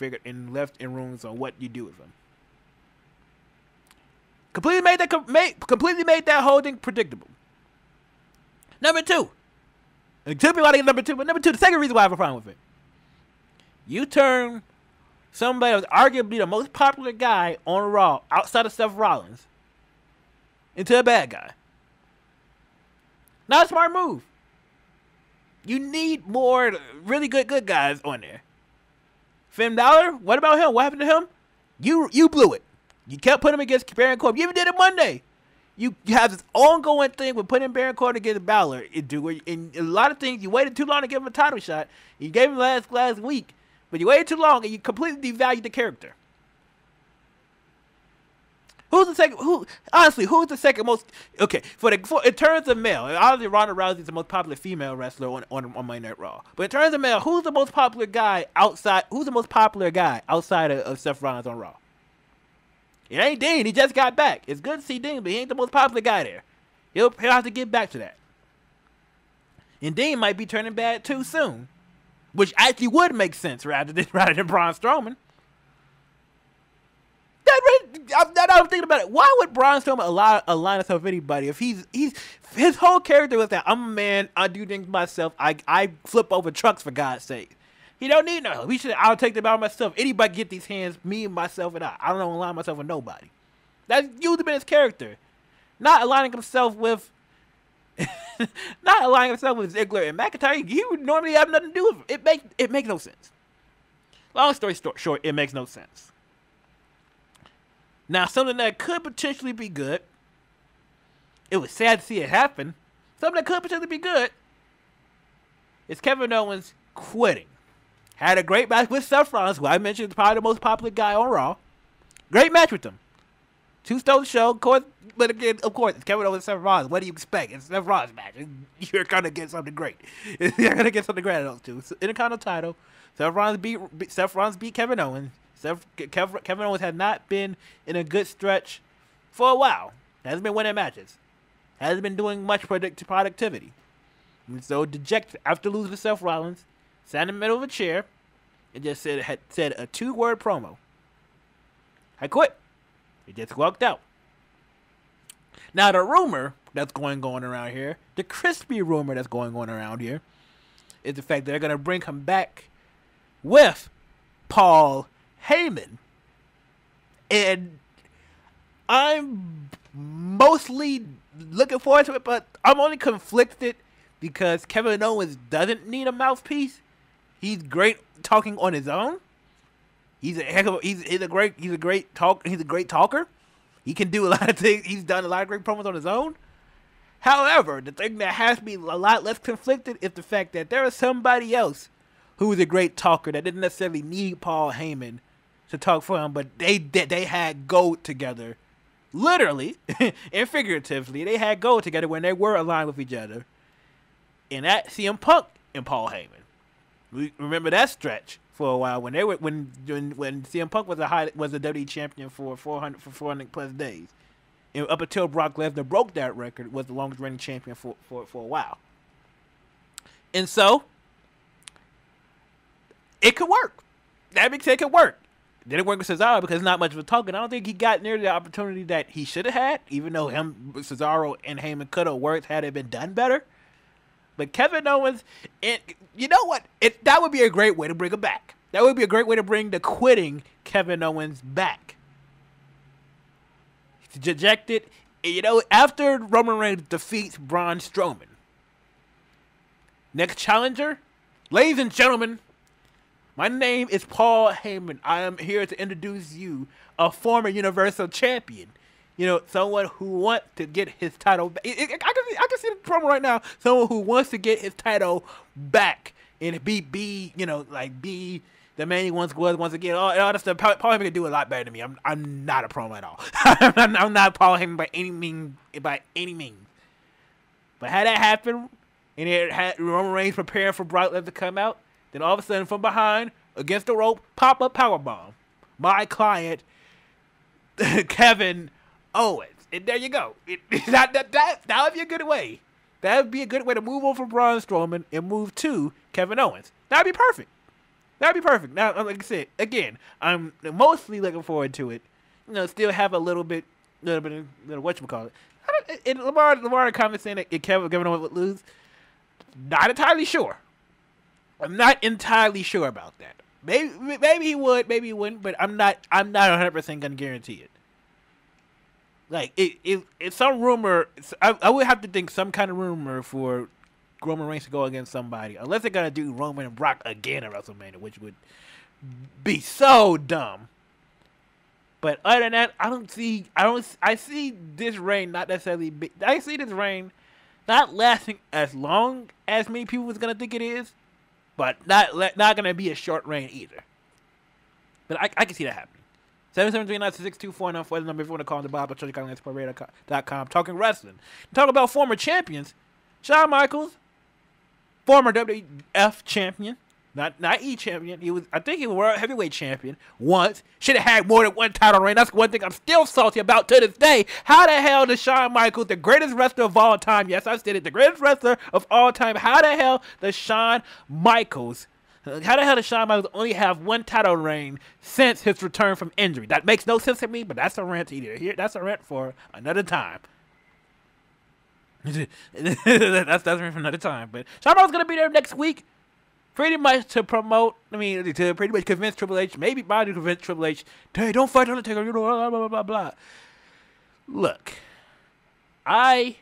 left in ruins on what you do with him. Completely made that whole thing predictable. Number two. It took me a while to get number two, but number two, the second reason why I have a problem with it. You turn somebody that was arguably the most popular guy on Raw, outside of Seth Rollins, into a bad guy. Not a smart move. You need more really good guys on there. Finn Balor, what about him? What happened to him? You blew it. You kept putting him against Baron Corbin. You even did it Monday. You have this ongoing thing with putting Baron Corbin against Balor. In a lot of things, you waited too long to give him a title shot. You gave him last week, but you waited too long and you completely devalued the character. Who's the second most? Okay, in terms of male, obviously Ronda Rousey is the most popular female wrestler on Monday Night Raw. But in terms of male, who's the most popular guy outside? Who's the most popular guy outside of Seth Rollins on Raw? It ain't Dean. He just got back. It's good to see Dean, but he ain't the most popular guy there. He'll have to get back to that. And Dean might be turning bad too soon, which actually would make sense rather than Braun Strowman. I'm thinking about it. Why would Braun Strowman align himself with anybody if his whole character was that I'm a man, I do things myself, I flip over trucks for God's sake. He don't need no help. I'll take them out myself. Anybody get these hands, me and myself and I don't align myself with nobody. That's usually been his character. Not aligning himself with not aligning himself with Ziggler and McIntyre. He would normally have nothing to do with it. It makes no sense. Long story short, it makes no sense. Now, something that could potentially be good. It was sad to see it happen. Something that could potentially be good is Kevin Owens quitting. Had a great match with Seth Rollins, who I mentioned is probably the most popular guy on Raw. Great match with him. 2 stole the show, of course. But again, of course, it's Kevin Owens and Seth Rollins. What do you expect? It's Seth Rollins match. You're gonna get something great. You're gonna get something great out of those two. Intercontinental title. Seth Rollins beat Kevin Owens. Kevin Owens had not been in a good stretch for a while. Hasn't been winning matches. Hasn't been doing much productivity. And so dejected after losing to Seth Rollins, sat in the middle of a chair and just said a 2-word promo. I quit. He just walked out. Now the rumor that's going on around here, the crispy rumor that's going on around here, is the fact that they're gonna bring him back with Paul Heyman. And I'm mostly looking forward to it, but I'm only conflicted because Kevin Owens doesn't need a mouthpiece. He's great talking on his own. He's a great talker. He can do a lot of things. He's done a lot of great promos on his own. However, the thing that has me a lot less conflicted is the fact that there is somebody else who is a great talker that didn't necessarily need Paul Heyman to talk for him, but they had gold together. Literally and figuratively, they had gold together when they were aligned with each other. And that CM Punk and Paul Heyman. We remember that stretch for a while when CM Punk was a WWE champion for 400 plus days. And up until Brock Lesnar broke that record, was the longest reigning champion for a while. And so it could work. That makes it could work. Didn't work with Cesaro because not much of a talking. I don't think he got near the opportunity that he should have had, even though Cesaro and Heyman could have worked had it been done better. But Kevin Owens, you know what? That would be a great way to bring him back. That would be a great way to bring the quitting Kevin Owens back. He's dejected. You know, after Roman Reigns defeats Braun Strowman, next challenger, ladies and gentlemen, my name is Paul Heyman. I am here to introduce you a former Universal Champion. You know, someone who wants to get his title back. I can see the promo right now. Someone who wants to get his title back and be the man he once was once again. All that stuff. Paul Heyman can do a lot better than me. I'm not a promo at all. I'm not Paul Heyman by any means. But had that happened, and it had Roman Reigns preparing for Brock Lesnar to come out, then all of a sudden from behind, against the rope, pop up powerbomb. My client, Kevin Owens. And there you go. That would be a good way. That would be a good way to move on from Braun Strowman and move to Kevin Owens. That would be perfect. That would be perfect. Now, like I said, again, I'm mostly looking forward to it. You know, still have a little bit of whatchamacallit. And Lamar in the comments saying that Kevin Owens would lose. Not entirely sure. I'm not entirely sure about that. Maybe he would, maybe he wouldn't, but I'm not 100% gonna guarantee it. Like it's some rumor. I would have to think some kind of rumor for Roman Reigns to go against somebody, unless they're gonna do Roman and Brock again at WrestleMania, which would be so dumb. But other than that, I see this reign not necessarily. I see this reign not lasting as long as many people was gonna think it is, but not gonna be a short reign either. But I can see that happening. 773-966-2494 for the number if you want to call on the Bob at CharlieCollins.com. Talking wrestling. Talk about former champions. Shawn Michaels, former WWF champion. Not E champion. I think he was World Heavyweight champion once. Should have had more than one title reign. That's one thing I'm still salty about to this day. How the hell does Shawn Michaels, the greatest wrestler of all time, yes, I said it, the greatest wrestler of all time, how the hell does Shawn Michaels only have one title reign since his return from injury? That makes no sense to me, but that's a rant that's a rant for another time. that's a rant for another time. But Shawn Michaels going to be there next week. Pretty much to pretty much convince Triple H, maybe to convince Triple H, hey, don't fight Undertaker, blah, blah, blah, blah, blah. Look, I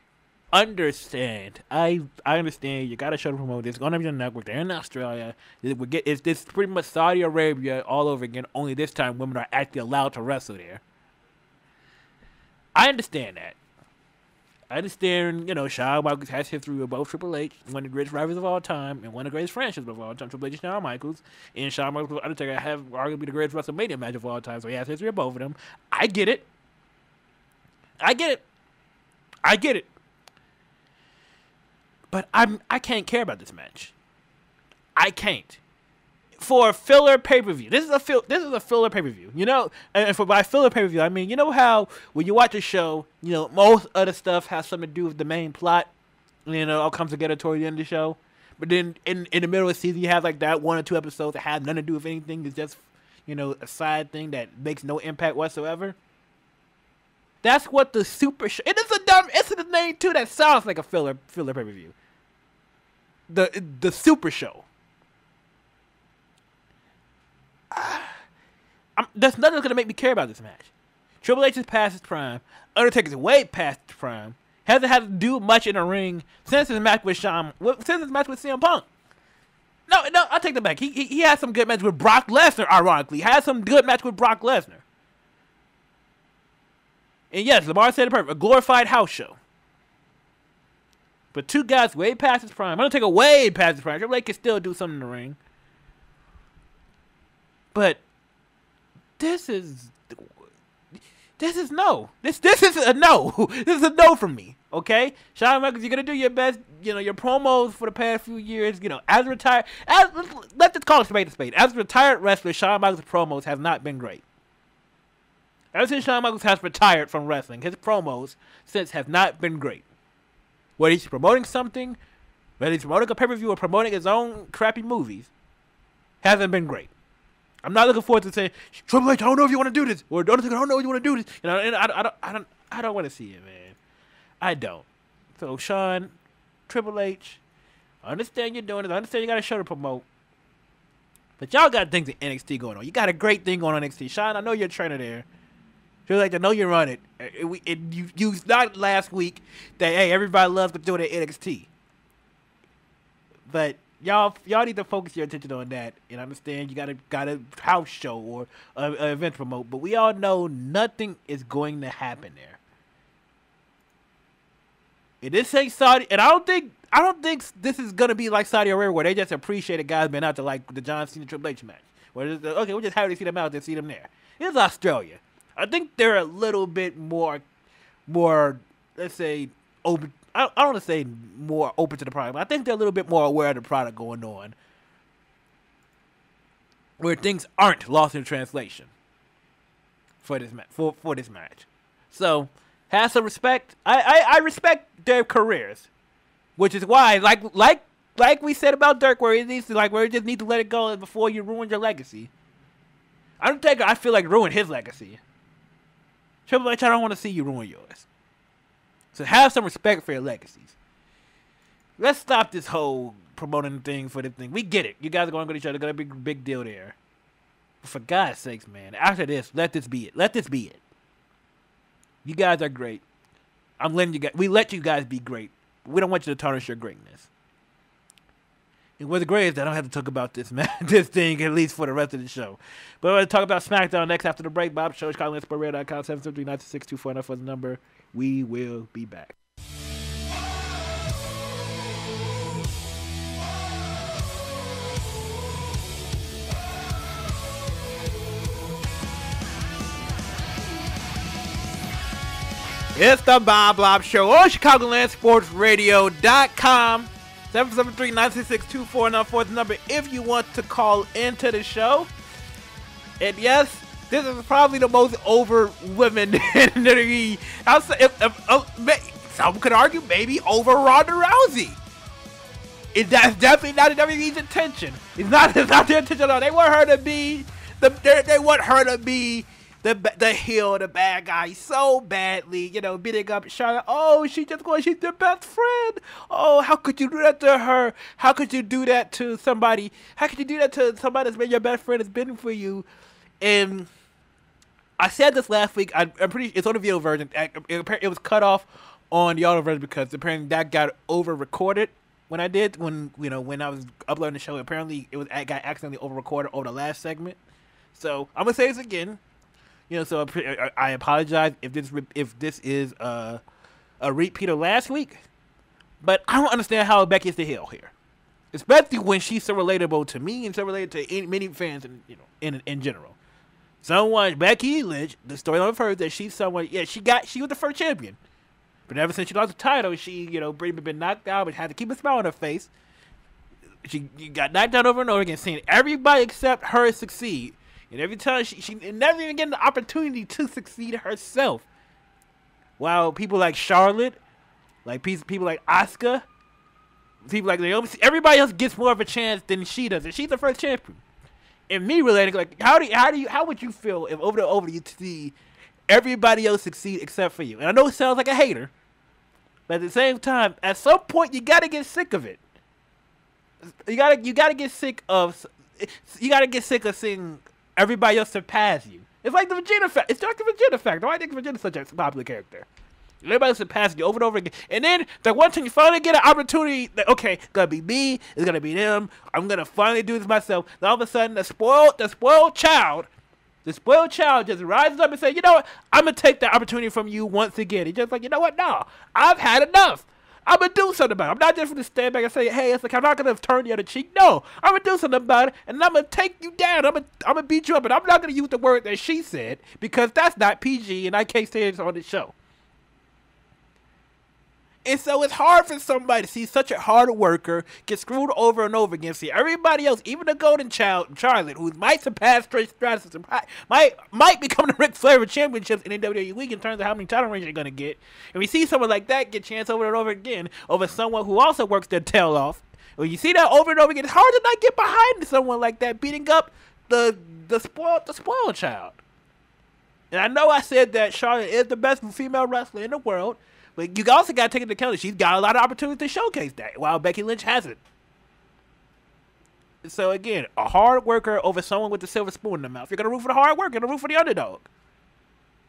understand. I understand. You got to show the promote. It's going to be on the network. They're in Australia. It's pretty much Saudi Arabia all over again. Only this time, women are actually allowed to wrestle there. I understand that. I understand, Shawn Michaels has history with both Triple H, one of the greatest rivals of all time, and one of the greatest franchises of all time, Triple H and Shawn Michaels. And Shawn Michaels and Undertaker have arguably the greatest WrestleMania match of all time, so he has history of both of them. I get it. But I can't care about this match. I can't. For a filler pay-per-view. This is a filler pay-per-view. And by filler pay-per-view, I mean, how when you watch a show, most of the stuff has something to do with the main plot. All comes together toward the end of the show. But then in the middle of the season, you have like that 1 or 2 episodes that have nothing to do with anything. It's just, a side thing that makes no impact whatsoever. That's what the Super Show. It's a name too that sounds like a filler pay-per-view. The Super Show. There's nothing that's going to make me care about this match. Triple H is past his prime. Undertaker's way past his prime. Hasn't had to do much in the ring since his match with CM Punk. No, I'll take that back. He had some good matches with Brock Lesnar, ironically. Had some good match with Brock Lesnar. And yes, Lamar said it perfect. A glorified house show. But 2 guys way past his prime. Undertaker way past his prime. Triple H can still do something in the ring. But this is no. This is a no. This is a no from me. Okay, Shawn Michaels, you're gonna do your best. Your promos for the past few years. As retired, let's just call it spade to spade. As a retired wrestler, Shawn Michaels' promos have not been great. Ever since Shawn Michaels has retired from wrestling, his promos since have not been great. Whether he's promoting something, whether he's promoting a pay-per-view or promoting his own crappy movies, hasn't been great. I'm not looking forward to saying, Triple H, I don't know if you want to do this, or Undertaker, I don't know if you want to do this. And I don't want to see it, man. I don't. So Shawn, Triple H, I understand you're doing it. I understand you got a show to promote. But y'all got things in NXT going on. You got a great thing going on NXT. Shawn, I know you're a trainer there. Triple H, I know you run it. You not last week that, hey, everybody loves what you're doing at NXT. But y'all need to focus your attention on that. And understand you got a house show or an event to promote. But we all know nothing is going to happen there. And this ain't Saudi, and I don't think this is gonna be like Saudi Arabia where they just appreciate a guy's been out to like the John Cena Triple H match. Where it's, okay, we're just happy to see them out there, see them there. It's Australia. I think they're a little bit more, let's say, open. I don't want to say more open to the product, but I think they're a little bit more aware of the product going on, where things aren't lost in translation for this match. So have some respect. I respect their careers, which is why, like we said about Dirk, where it just need to let it go before you ruin your legacy. Undertaker, I feel like ruined his legacy. Triple H, I don't want to see you ruin yours. So have some respect for your legacies. Let's stop this whole promoting thing for the thing. We get it. You guys are going to go to each other. Going to be a big deal there. But for God's sakes, man, after this, let this be it. Let this be it. You guys are great. We let you guys be great. We don't want you to tarnish your greatness. And what's great is that I don't have to talk about this thing, at least for the rest of the show. But we're going to talk about SmackDown next after the break. Bob Show, ChicagoLandSportRadio.com, 773-962-49 for the number. We will be back. It's the Bob Blob Show on ChicagoLandSportsRadio.com. 773-966-2494 is the number if you want to call into the show. And yes, this is probably the most over women in the some could argue maybe over Ronda Rousey. That's definitely not in WWE's intention. It's not their intention at all. They want her to be the heel, the bad guy so badly, beating up Charlotte. Oh, she's their best friend. Oh, how could you do that to her? How could you do that to somebody? How could you do that to somebody that's been your best friend, has been for you? And I said this last week. I'm pretty. It's on the video version. It was cut off on the auto version because apparently that got over recorded when I was uploading the show. Apparently it got accidentally over recorded over the last segment. So I'm gonna say this again. So I apologize if this is a repeat of last week, but I don't understand how Becky's the heel here, especially when she's so relatable to me and so related to many fans in general. Becky Lynch, the storyline of her that she's someone. Yeah, she was the first champion, but ever since she lost the title, she pretty much been knocked out, but had to keep a smile on her face. She got knocked out over and over again, seeing everybody except her succeed. And every time she never even getting the opportunity to succeed herself. While people like Charlotte, like people like Asuka, people like Naomi, everybody else gets more of a chance than she does, and she's the first champion. And me relating, like, how would you feel if over you see everybody else succeed except for you? And I know it sounds like a hater, but at the same time, at some point you gotta get sick of it. You gotta get sick of seeing everybody else surpass you. It's like the Vegeta fact. It's like the Vegeta factor. Why I think Vegeta's such a popular character? Everybody else surpasses you over and over again. And then the one time you finally get an opportunity that, okay, it's gonna be me, it's gonna be them, I'm gonna finally do this myself. Then all of a sudden the spoiled child just rises up and says, you know what, I'm gonna take that opportunity from you once again. He's just like, you know what, no, I've had enough. I'm going to do something about it. I'm not just going to stand back and say, hey, it's like I'm not going to turn the other cheek. No, I'm going to do something about it, and I'm going to take you down. I'm going to beat you up, and I'm not going to use the word that she said because that's not PG, and I can't say it on the show. And so it's hard for somebody to see such a hard worker get screwed over and over again. See everybody else, even the Golden Child, Charlotte, who might surpass Trish Stratus and might become the Ric Flair championships in the WWE in terms of how many title reigns they're going to get. And we see someone like that get chance over and over again over someone who also works their tail off. When you see that over and over again, it's hard to not get behind someone like that beating up the spoiled child. And I know I said that Charlotte is the best female wrestler in the world, but you also got to take into account that she's got a lot of opportunities to showcase that, while Becky Lynch hasn't. So again, a hard worker over someone with a silver spoon in the mouth. You're gonna root for the hard worker, you're gonna root for the underdog.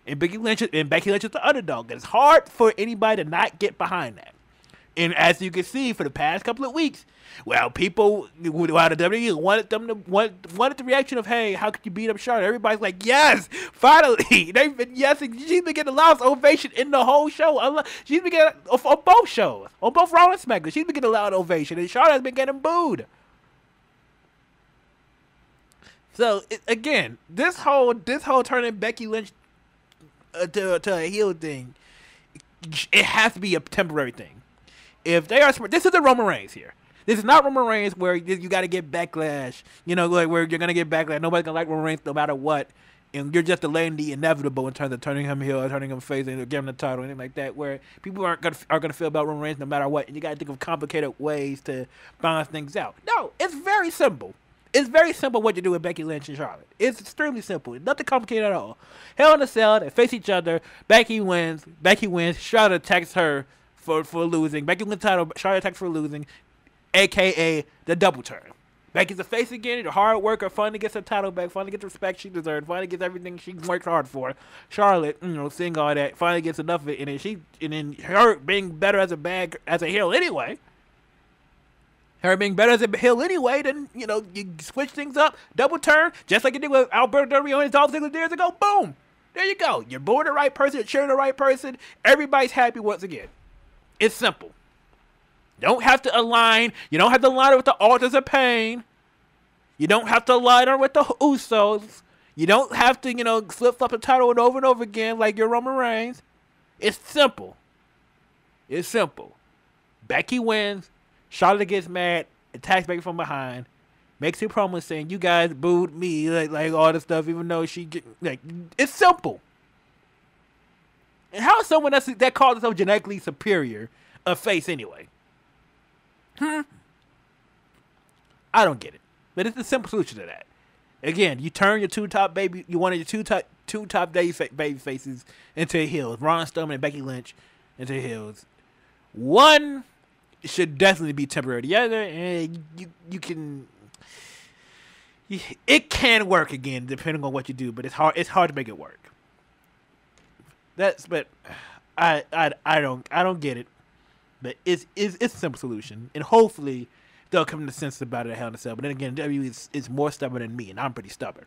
And Becky Lynch is the underdog. It's hard for anybody to not get behind that. And as you can see, for the past couple of weeks, while the WWE wanted the reaction of, hey, how could you beat up Charlotte? Everybody's like, yes, finally. They've been yesing. She's been getting a lot of ovation in the whole show. She's been getting on both shows, on both Raw and SmackDown. She's been getting a loud ovation, and Charlotte has been getting booed. So again, this whole turning Becky Lynch to a heel thing, it has to be a temporary thing. If they are, this is the Roman Reigns here. This is not Roman Reigns where you got to get backlash. Like where you're gonna get backlash. Nobody's gonna like Roman Reigns no matter what, and you're just delaying the inevitable in terms of turning him heel, turning him face, and giving him the title, anything like that. Where people are gonna feel about Roman Reigns no matter what, and you got to think of complicated ways to balance things out. No, it's very simple. It's very simple what you do with Becky Lynch and Charlotte. It's extremely simple. Nothing complicated at all. Hell in a Cell, they face each other. Becky wins. Charlotte attacks her for losing. Becky wins the title. Charlotte attacks for losing, a.k.a. the double turn. Becky's a face again. The hard worker finally gets her title back. Finally gets the respect she deserves. Finally gets everything she worked hard for. Charlotte, seeing all that, finally gets enough of it. And then her being better as a heel anyway. Then, you switch things up, double turn, just like you did with Alberto Del Rio and Dolph Ziggler years ago. Boom! There you go. You're booing the right person, you're cheering the right person. Everybody's happy once again. It's simple. You don't have to align. You don't have to align with the Authors of Pain. You don't have to align with the Usos. You don't have to, flip-flop the title over and over again like your Roman Reigns. It's simple. Becky wins. Charlotte gets mad, attacks Becky from behind, makes a promo saying, you guys booed me, like all this stuff, even though it's simple. And how is someone that calls themselves genetically superior a face anyway? I don't get it. But it's a simple solution to that. Again, you turn your you wanted your two top baby faces into heels. Braun Strowman and Becky Lynch into heels. One should definitely be temporary. The other, it can work again depending on what you do, but it's hard to make it work. But I don't get it. But it's a simple solution, and hopefully they'll come to sense about it at Hell in a Cell. But then again, WWE is more stubborn than me, and I'm pretty stubborn.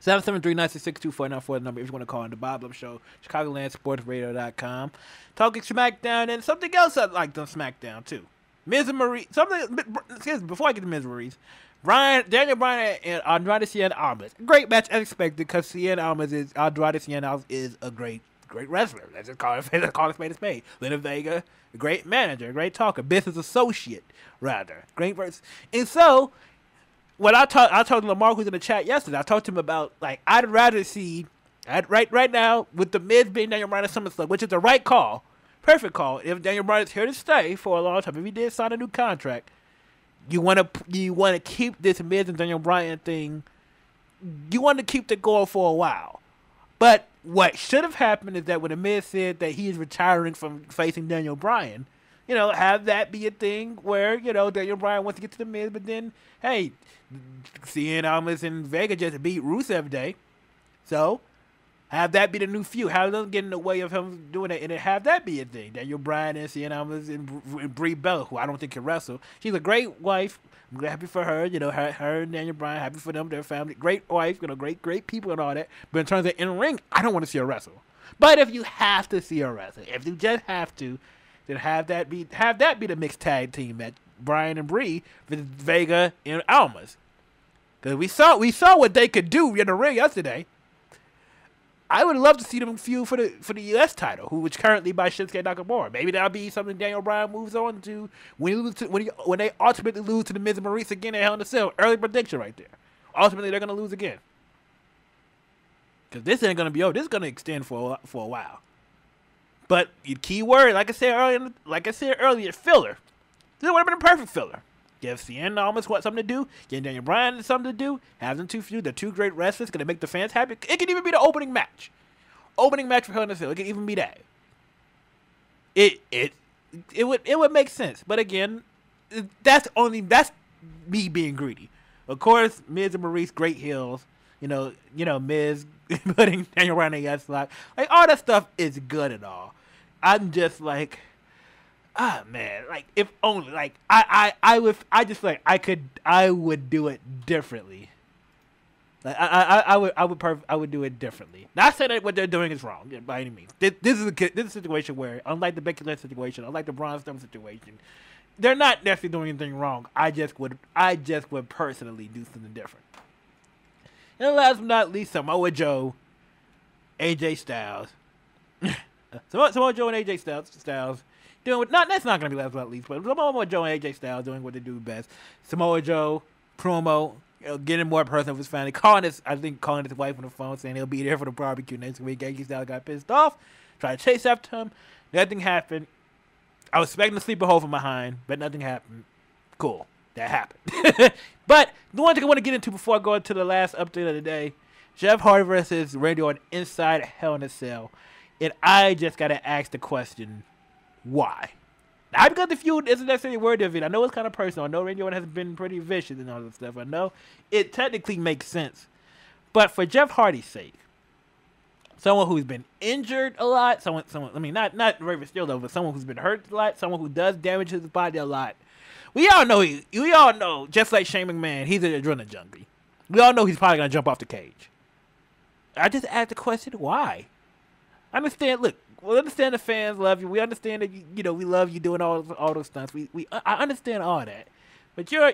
773-966-2494 the number if you want to call in the Bob Love Show, ChicagolandSportsRadio.com. Talking SmackDown and something else I liked on SmackDown too. Miz and Maurice. Excuse me, before I get to Miz and Maurice, Daniel Bryan and Andrade Cien Almas. Great match as expected because Andrade Cien Almas is a great wrestler. Let's just call it spade a spade. Leonard Vega, a great manager, a great talker, business associate rather, great person. And so, what I told Lamar, who's in the chat yesterday, I talked to him about like I'd rather see right now with the Miz being Daniel Bryan at SummerSlam, which is the right call, perfect call. If Daniel Bryan is here to stay for a long time, if he did sign a new contract, you want to keep this Miz and Daniel Bryan thing. You want to keep it going for a while. But what should have happened is that when the Miz said that he is retiring from facing Daniel Bryan, have that be a thing where, Daniel Bryan wants to get to the Miz, but then, hey, Cien Almas and Vega just beat Rusev Day. So, have that be the new feud. Have them get in the way of him doing it, and then have that be a thing. Daniel Bryan and Cien Almas and Brie Bella, who I don't think can wrestle. She's a great wife. I'm happy for her, her and Daniel Bryan, happy for them, their family. Great wife, great people and all that. But in terms of in-ring, I don't want to see her wrestle. But if you have to see her wrestle, if you just have to, then have that be the mixed tag team match, Bryan and Brie with Vega and Almas. Because we saw what they could do in the ring yesterday. I would love to see them feud for the U.S. title, which currently by Shinsuke Nakamura. Maybe that'll be something Daniel Bryan moves on to when they ultimately lose to the Miz and Maurice again at Hell in a Cell. Early prediction right there. Ultimately, they're gonna lose again because this ain't gonna be over. This is gonna extend for a while. But the key word, like I said earlier, filler. This would have been a perfect filler. Give Cien Almas something to do. Give Daniel Bryan something to do. Have them two feud. They're two great wrestlers. Gonna make the fans happy. It could even be the opening match. Opening match for Hell in a Cell. It could even be that. It would make sense. But again, that's me being greedy. Of course, Miz and Maurice, great heels. Miz putting Daniel Bryan in the slot. Like all that stuff is good and all. I'm just like, man, like if only like I would do it differently. Like I would do it differently. Not saying that what they're doing is wrong by any means. This is a situation where, unlike the Becky Lynch situation, unlike the Braun Strowman situation, they're not necessarily doing anything wrong. I just would personally do something different. And last but not least, Samoa Joe, AJ Styles. Samoa Joe and AJ Styles doing that's not gonna be last but not least, but Samoa Joe and AJ Styles doing what they do best. Samoa Joe promo, getting more personal with his family, calling his wife on the phone saying he'll be there for the barbecue next week. AJ Styles got pissed off, tried to chase after him. Nothing happened. I was expecting to sleep a hole from behind, but nothing happened. Cool. That happened. But the one thing I want to get into before I go into the last update of the day, Jeff Hardy versus Randy Orton inside Hell in a Cell. And I just got to ask the question, why? Not because the feud isn't necessarily worthy of it. I know it's kind of personal. I know Randy Orton has been pretty vicious and all this stuff. I know it technically makes sense. But for Jeff Hardy's sake, someone who's been injured a lot, not Raven Steele, but someone who's been hurt a lot, someone who does damage his body a lot. We all know, just like Shane McMahon, he's an adrenaline junkie. We all know he's probably going to jump off the cage. I just asked the question, why? I understand, look, we understand the fans love you. We understand that, we love you doing all those stunts. I understand all that. But you're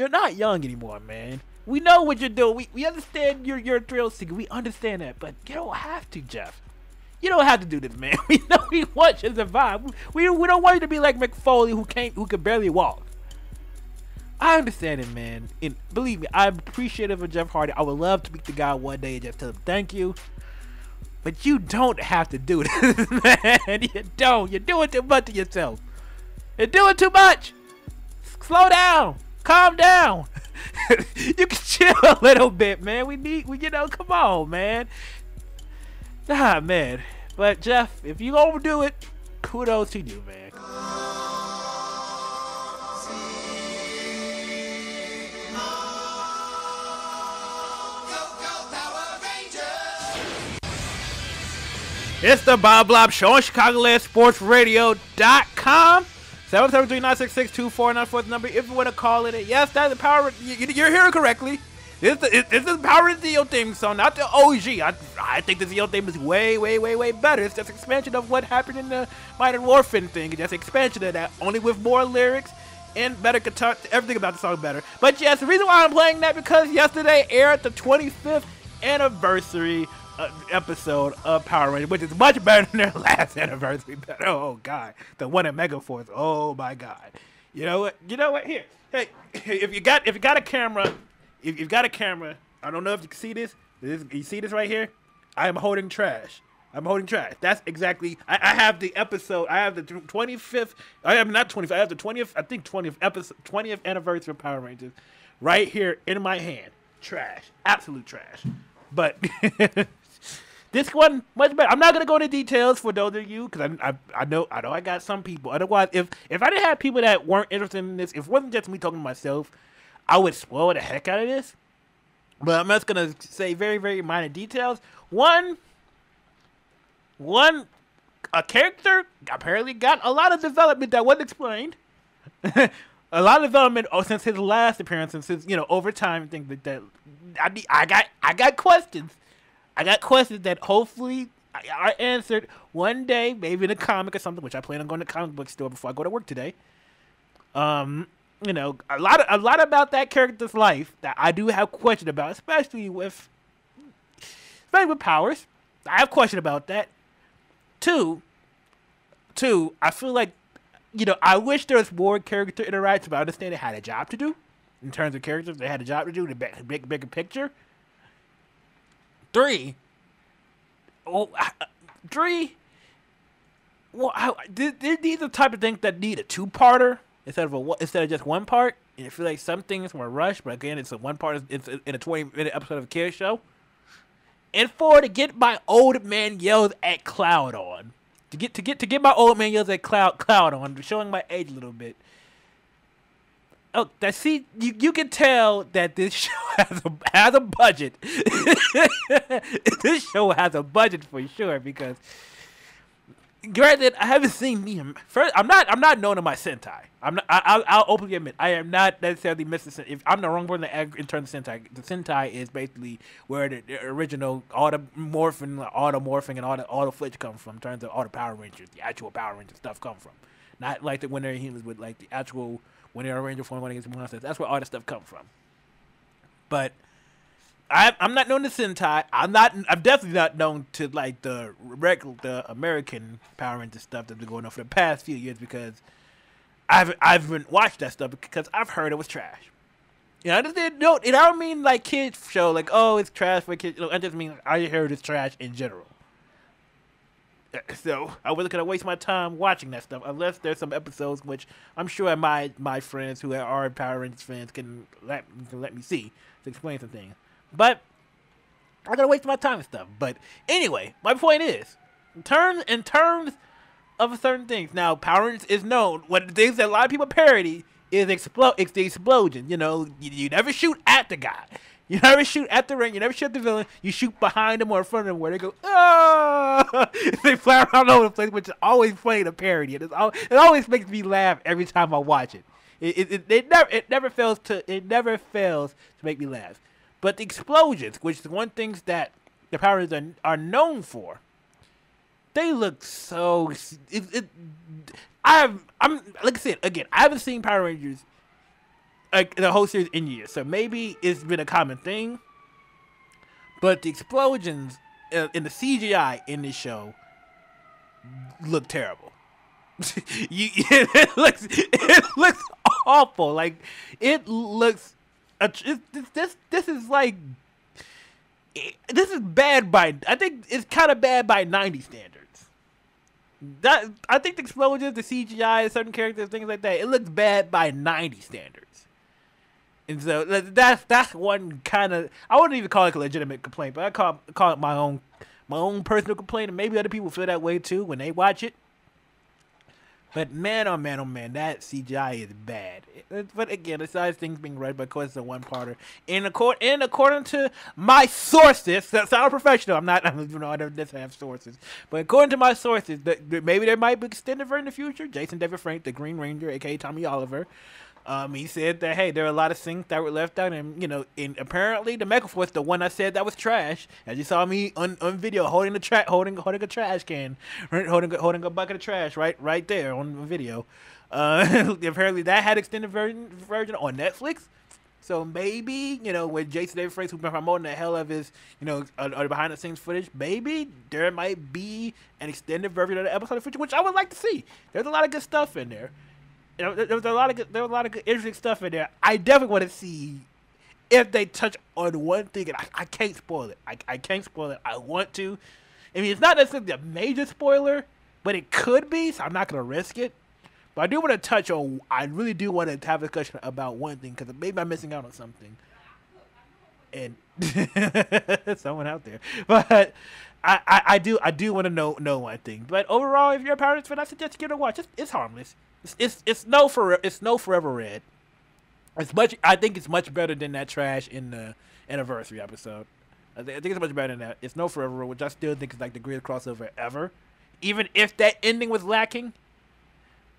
not young anymore, man. We know what you're doing. We understand you're a thrill seeker. We understand that. But you don't have to, Jeff. You don't have to do this, man. We know we want you to survive. We don't want you to be like Mick Foley, who could barely walk. I understand it, man. And believe me, I'm appreciative of Jeff Hardy. I would love to meet the guy one day and just tell him thank you. But you don't have to do this, man. You don't. You're doing too much to yourself. You're doing too much. Slow down. Calm down. You can chill a little bit, man. Come on, man. Nah, man. But Jeff, if you overdo it, kudos to you, man. It's the Bob Blob Show on ChicagolandSportsRadio.com. 773-966-2494 is the number if you want to call it. Yes, that's the Power. You're hearing correctly. This is the Power of the Zeo theme song, not the OG. I think the Zeo theme is way, way, way, way better. It's just expansion of what happened in the Mighty Morphin thing. It's just expansion of that, only with more lyrics and better guitar. Everything about the song better. But yes, the reason why I'm playing that because yesterday aired the 25th anniversary episode of Power Rangers, which is much better than their last anniversary. Oh God, the one at Megaforce. Oh my God. You know what? Here, hey, if you got a camera, if you've got a camera, I don't know if you can see this. You see this right here? I am holding trash. I'm holding trash. That's exactly. I have the episode. I have the 25th. I am not 25th. I have the 20th. I think 20th episode, 20th anniversary of Power Rangers, right here in my hand. Trash. Absolute trash. But. This one much better. I'm not gonna go into details for those of you because I know I got some people. Otherwise, if I didn't have people that weren't interested in this, if it wasn't just me talking to myself, I would spoil the heck out of this. But I'm just gonna say very, very minor details. One, a character apparently got a lot of development that wasn't explained. A lot of development since his last appearance, and since over time, things like that. I got questions. I got questions that hopefully are answered one day, maybe in a comic or something, which I plan on going to the comic book store before I go to work today. A lot about that character's life that I do have questions about, especially with powers. I have questions about that. Two, I feel like, I wish there was more character interaction, but I understand they had a job to do. In terms of characters, they had a job to do, the bigger picture. Three. Well, these are the type of things that need a two-parter instead of just one part. And I feel like some things were rushed, but again, it's a one part. It's in a 20-minute episode of a Care Show. And four, to get my old man yells at Cloud on, to get my old man yells at Cloud on, showing my age a little bit. Oh, you can tell that this show has a budget. This show has a budget for sure because, granted, I haven't seen Mia. First, I'm not known to my Sentai. I'll openly admit I am not necessarily Mr. If I'm the wrong person in terms of Sentai. The Sentai is basically where the original automorphing, and all the footage come from. In terms of all the Power Rangers, the actual Power Ranger stuff come from, not like the when they're humans, but like the actual. When they're a Ranger forming one against monsters, that's where all this stuff comes from. But I'm not known to Sentai. I'm definitely not known to like the American Power Ranger stuff that's been going on for the past few years because I haven't watched that stuff because I've heard it was trash. I don't mean like kids show like it's trash for kids. I just mean I heard it's trash in general. So I wasn't gonna waste my time watching that stuff unless there's some episodes which I'm sure my friends who are Power Rangers fans can let me see to explain some things. But I'm gonna waste my time and stuff. But anyway, my point is, in terms of certain things, now Power Rangers is known. One of the things that a lot of people parody is it's the explosion. You never shoot at the guy. You never shoot at the ring. You never shoot at the villain. You shoot behind them or in front of them where they go, oh! They fly around all over the place, which is always funny to parody. It always makes me laugh every time I watch it. It never fails to make me laugh. But the explosions, which is one thing that the Power Rangers are known for, they look so. I'm like I said again. I haven't seen Power Rangers. Like the whole series in years, so maybe it's been a common thing. But the explosions in the CGI in this show look terrible. It looks awful. Like it looks. This is like. This is bad by. I think it's kind of bad by 90 standards. I think the explosions, the CGI, certain characters, things like that, it looks bad by 90 standards. And so that's one kind of, I wouldn't even call it a legitimate complaint, but I call it my own personal complaint, and maybe other people feel that way too when they watch it. But man, oh man, oh man, that CGI is bad. But again, besides things being read, because it's a one-parter, according to my sources, that's not a professional. I'm not, you know, I don't necessarily have sources, but according to my sources, maybe there might be extended version in the future. Jason David Frank, the Green Ranger, aka Tommy Oliver, he said that, hey, there are a lot of things that were left out, and, you know, and apparently the Megaforce, the one I said that was trash, as you saw me on video holding a trash can, right, holding a bucket of trash right there on video. Apparently that had extended version on Netflix. So maybe, you know, with Jason David Frank, who's been promoting the hell of his, you know, behind the scenes footage, maybe there might be an extended version of the episode of footage, which I would like to see. There's a lot of good stuff in there. You know, there was a lot of good, interesting stuff in there. I definitely want to see if they touch on one thing, and I can't spoil it. I can't spoil it. I want to. I mean, it's not necessarily a major spoiler, but it could be, so I'm not going to risk it. But I do want to touch on, I really do want to have a discussion about one thing, because maybe I'm missing out on something. And someone out there. But I do want to know one thing. But overall, if you're a Power Rangers fan, I suggest you give it a watch. It's harmless. It's no Forever Red. I think it's much better than that trash in the anniversary episode. I think it's much better than that. It's no Forever Red, which I still think is like the greatest crossover ever. Even if that ending was lacking,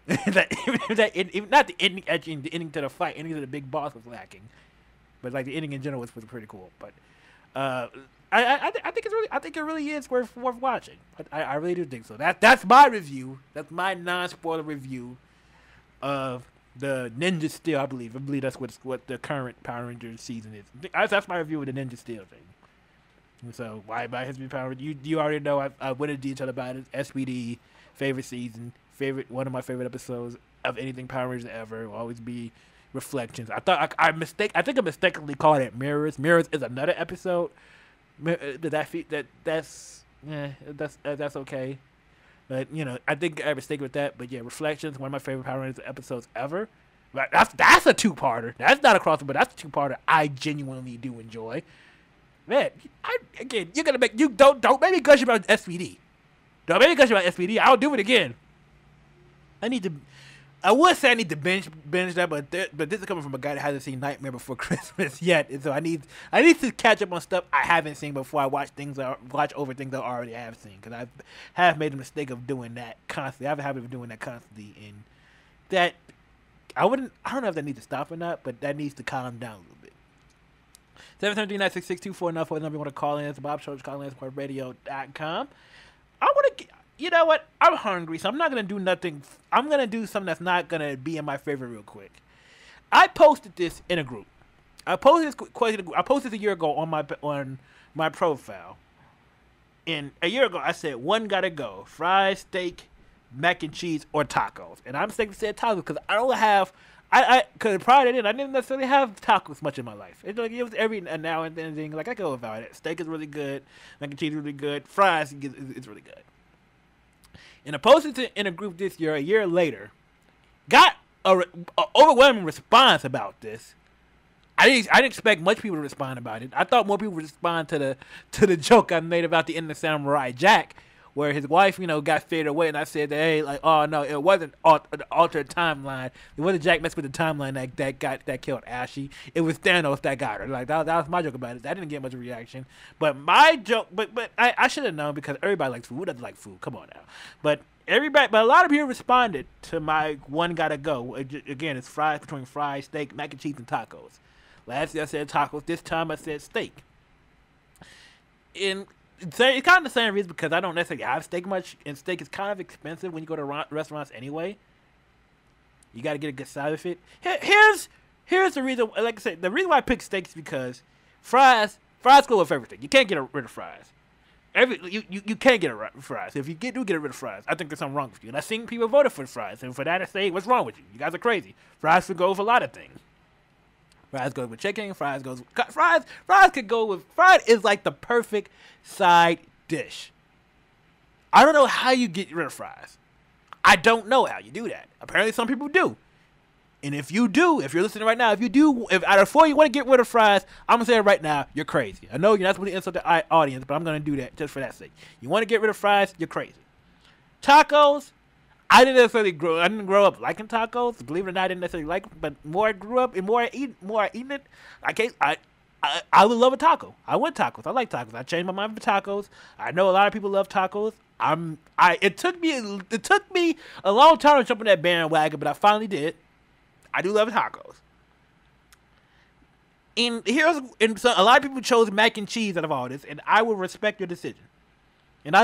not the ending, actually, the ending to the fight, ending to the big boss was lacking, but like the ending in general was pretty cool. But I think it really is worth watching. I really do think so. That's my review. That's my non-spoiler review of the Ninja Steel. I believe that's what the current Power Rangers season is. That's my review of the Ninja Steel thing. And so why History Power Rangers? You already know I went into detail about it. SPD, favorite season, one of my favorite episodes of anything Power Rangers ever will always be Reflections. I think I mistakenly called it Mirrors. Mirrors is another episode. That's okay. But, you know, I think I mistake with that. But yeah, Reflections, one of my favorite Power Rangers episodes ever. But that's a two-parter. That's not a crossover. That's a two-parter I genuinely do enjoy. Man, you're gonna don't make me gush about SPD. Don't make me gush about SPD. I'll do it again. I would say I need to binge that, but this is coming from a guy that hasn't seen Nightmare Before Christmas yet, and so I need to catch up on stuff I haven't seen before I watch over things I already have seen, because I have made the mistake of doing that constantly. I have a habit of doing that constantly, and that I don't know if that needs to stop or not, but that needs to calm down a little bit. 773-966-2494 number you want to call in. It's Bob Schultz, callinsportradio.com. I want to. You know what? I'm hungry, so I'm not going to do nothing. I'm going to do something that's not going to be in my favorite real quick. I posted this in a group. I posted this a year ago on my profile. And a year ago, I said, one got to go. Fries, steak, mac and cheese, or tacos. And I'm mistaken to say tacos because I don't have... Because prior to that, I didn't necessarily have tacos much in my life. It was every now and then. Like, I go without it. Steak is really good. Mac and cheese is really good. Fries is really good. And I posted it in a group this year, a year later. Got a overwhelming response about this. I didn't expect much people to respond about it. I thought more people would respond to the joke I made about the end of Samurai Jack, where his wife, got faded away, and I said that, hey, like, oh no, it wasn't an altered timeline. It wasn't Jack messing with the timeline that killed Ashley. It was Thanos that got her. Like that was my joke about it. That didn't get much reaction. But my joke, but I should have known, because everybody likes food. Who doesn't like food? Come on now. But a lot of people responded to my one gotta go. Again, it's between fries, steak, mac and cheese, and tacos. Last year I said tacos. This time I said steak. It's kind of the same reason, because I don't necessarily have steak much, and steak is kind of expensive when you go to restaurants anyway. You got to get a good side of it. Here's the reason. Like I said, the reason why I pick steak is because fries go with everything. You can't get rid of fries. You can't get rid of fries. If you do get rid of fries, I think there's something wrong with you. And I've seen people voted for fries, and for that I say, what's wrong with you? You guys are crazy. Fries could go with a lot of things. Fries goes with chicken. Fries could go with... Fried is like the perfect side dish. I don't know how you get rid of fries. I don't know how you do that. Apparently some people do. And if you're listening right now, if out of 4 you want to get rid of fries, I'm going to say it right now, you're crazy. I know you're not supposed to insult the audience, but I'm going to do that just for that sake. You want to get rid of fries, you're crazy. Tacos, I didn't grow up liking tacos. Believe it or not, I didn't necessarily like them. But more I grew up and more I eat it, I would love a taco. I want tacos. I like tacos. I changed my mind for tacos. I know a lot of people love tacos. It took me a long time to jump on that bandwagon, but I finally did. I do love tacos. And so a lot of people chose mac and cheese out of all this, and I will respect your decision. And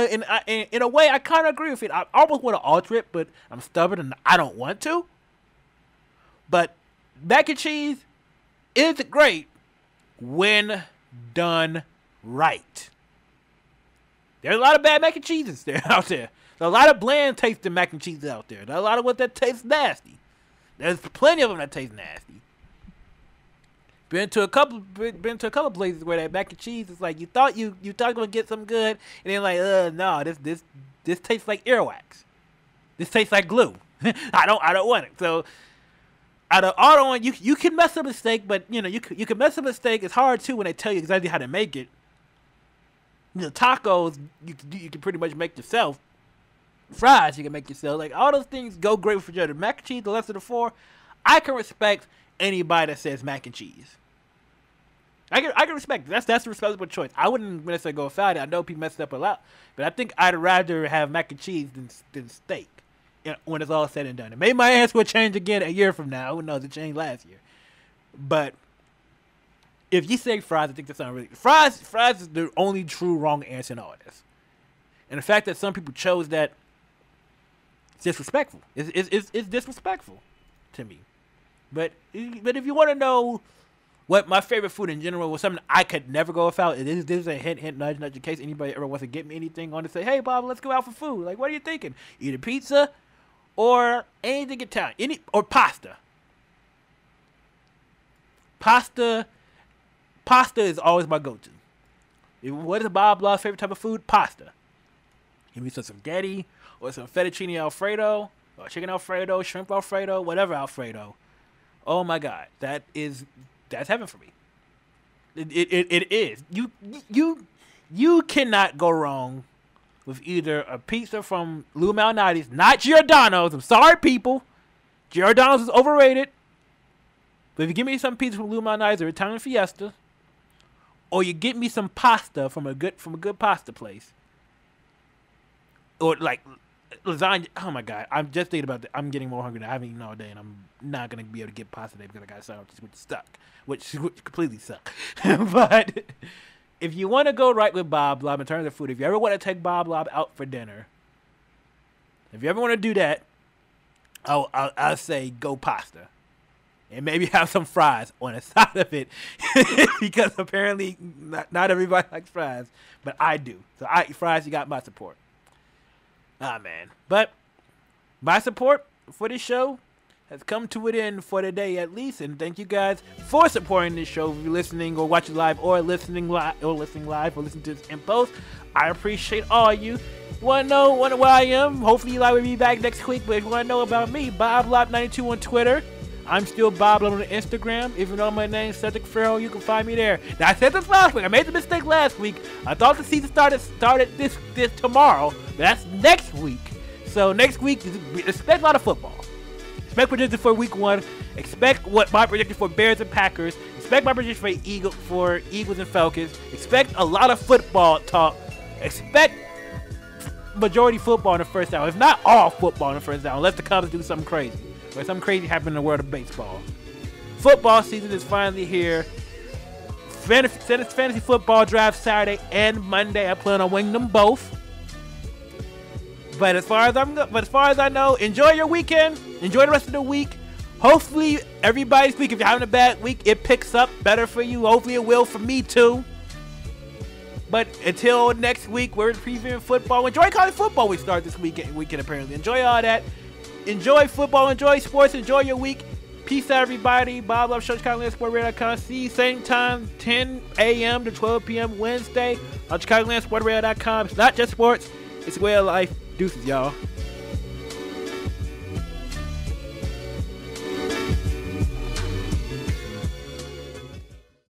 in a way, I kind of agree with it. I almost want to alter it, but I'm stubborn and I don't want to. But mac and cheese is great when done right. There's a lot of bad mac and cheeses out there. There's a lot of bland tasting mac and cheese out there. There's a lot of what that tastes nasty. There's plenty of them that taste nasty. Been to a couple places where that mac and cheese is like you thought you gonna get something good, and then like no, this tastes like earwax. This tastes like glue. I don't want it. So out of all on you can mess up a steak, but you can mess up a steak. It's hard too when they tell you exactly how to make it. Tacos you can pretty much make yourself. Fries you can make yourself. Like all those things go great for the mac and cheese. The lesser of the four, I can respect anybody that says mac and cheese. I can respect it. That's a respectable choice. I wouldn't necessarily go without it. I know people mess it up a lot, but I think I'd rather have mac and cheese than steak when it's all said and done. And maybe my answer will change again a year from now. Who knows? It changed last year. But if you say fries, I think that's not really fries. Fries is the only true wrong answer in all this. And the fact that some people chose that, it's disrespectful. It's disrespectful to me. But if you want to know what my favorite food in general was, something I could never go without, this is a hint, nudge, in case anybody ever wants to get me anything on to say, hey, Bob, let's go out for food. Like, what are you thinking? Either pizza or anything Italian, or pasta. Pasta is always my go-to. What is Bob Blah's favorite type of food? Pasta. Give me some spaghetti or some fettuccine Alfredo or chicken Alfredo, shrimp Alfredo, whatever Alfredo. Oh my God, that's heaven for me. It is. You cannot go wrong with either a pizza from Lou Malnati's, not Giordano's. I'm sorry, people. Giordano's is overrated. But if you give me some pizza from Lou Malnati's or Italian Fiesta, or you get me some pasta from a good pasta place, or like lasagna. Oh my God, I'm just thinking about that. I'm getting more hungry now. I haven't eaten all day, and I'm not gonna be able to get pasta today because I got sandwiches which completely suck. But if you want to go right with Bob Blah in terms of food, if you ever want to take Bob Blah out for dinner, if you ever want to do that, I'll say go pasta, and maybe have some fries on the side of it because apparently not everybody likes fries, but I do. So I eat fries. You got my support. Ah, man. But my support for this show has come to an end for today, at least. And thank you guys for supporting this show. If you're listening or watching live or listening live or listening to this in post, I appreciate all of you. Want to know where I am? Hopefully Eli will be back next week. But if you want to know about me, BobLop92 on Twitter. I'm still Bob on Instagram. Even though my name's Cedric Farrell, you can find me there. Now I said this last week. I made the mistake last week. I thought the season started this tomorrow. But that's next week. So next week, expect a lot of football. Expect predictions for week 1. Expect what my prediction for Bears and Packers. Expect my prediction for Eagles and Falcons. Expect a lot of football talk. Expect majority football in the first hour. If not all football in the first hour, unless the Cubs do something crazy. Or something crazy happened in the world of baseball. Football season is finally here. Fantasy football draft Saturday and Monday. I plan on winning them both. But as far as I know, enjoy your weekend. Enjoy the rest of the week. Hopefully, everybody's week, if you're having a bad week, it picks up better for you. Hopefully, it will for me too. But until next week, we're previewing football. Enjoy college football. We start this weekend apparently. Enjoy all that. Enjoy football. Enjoy sports. Enjoy your week. Peace out, everybody. Bob Love Show, ChicagoLandSportRadio.com. See you same time, 10 a.m. to 12 p.m. Wednesday on ChicagoLandSportRadio.com. It's not just sports. It's a way of life. Deuces, y'all.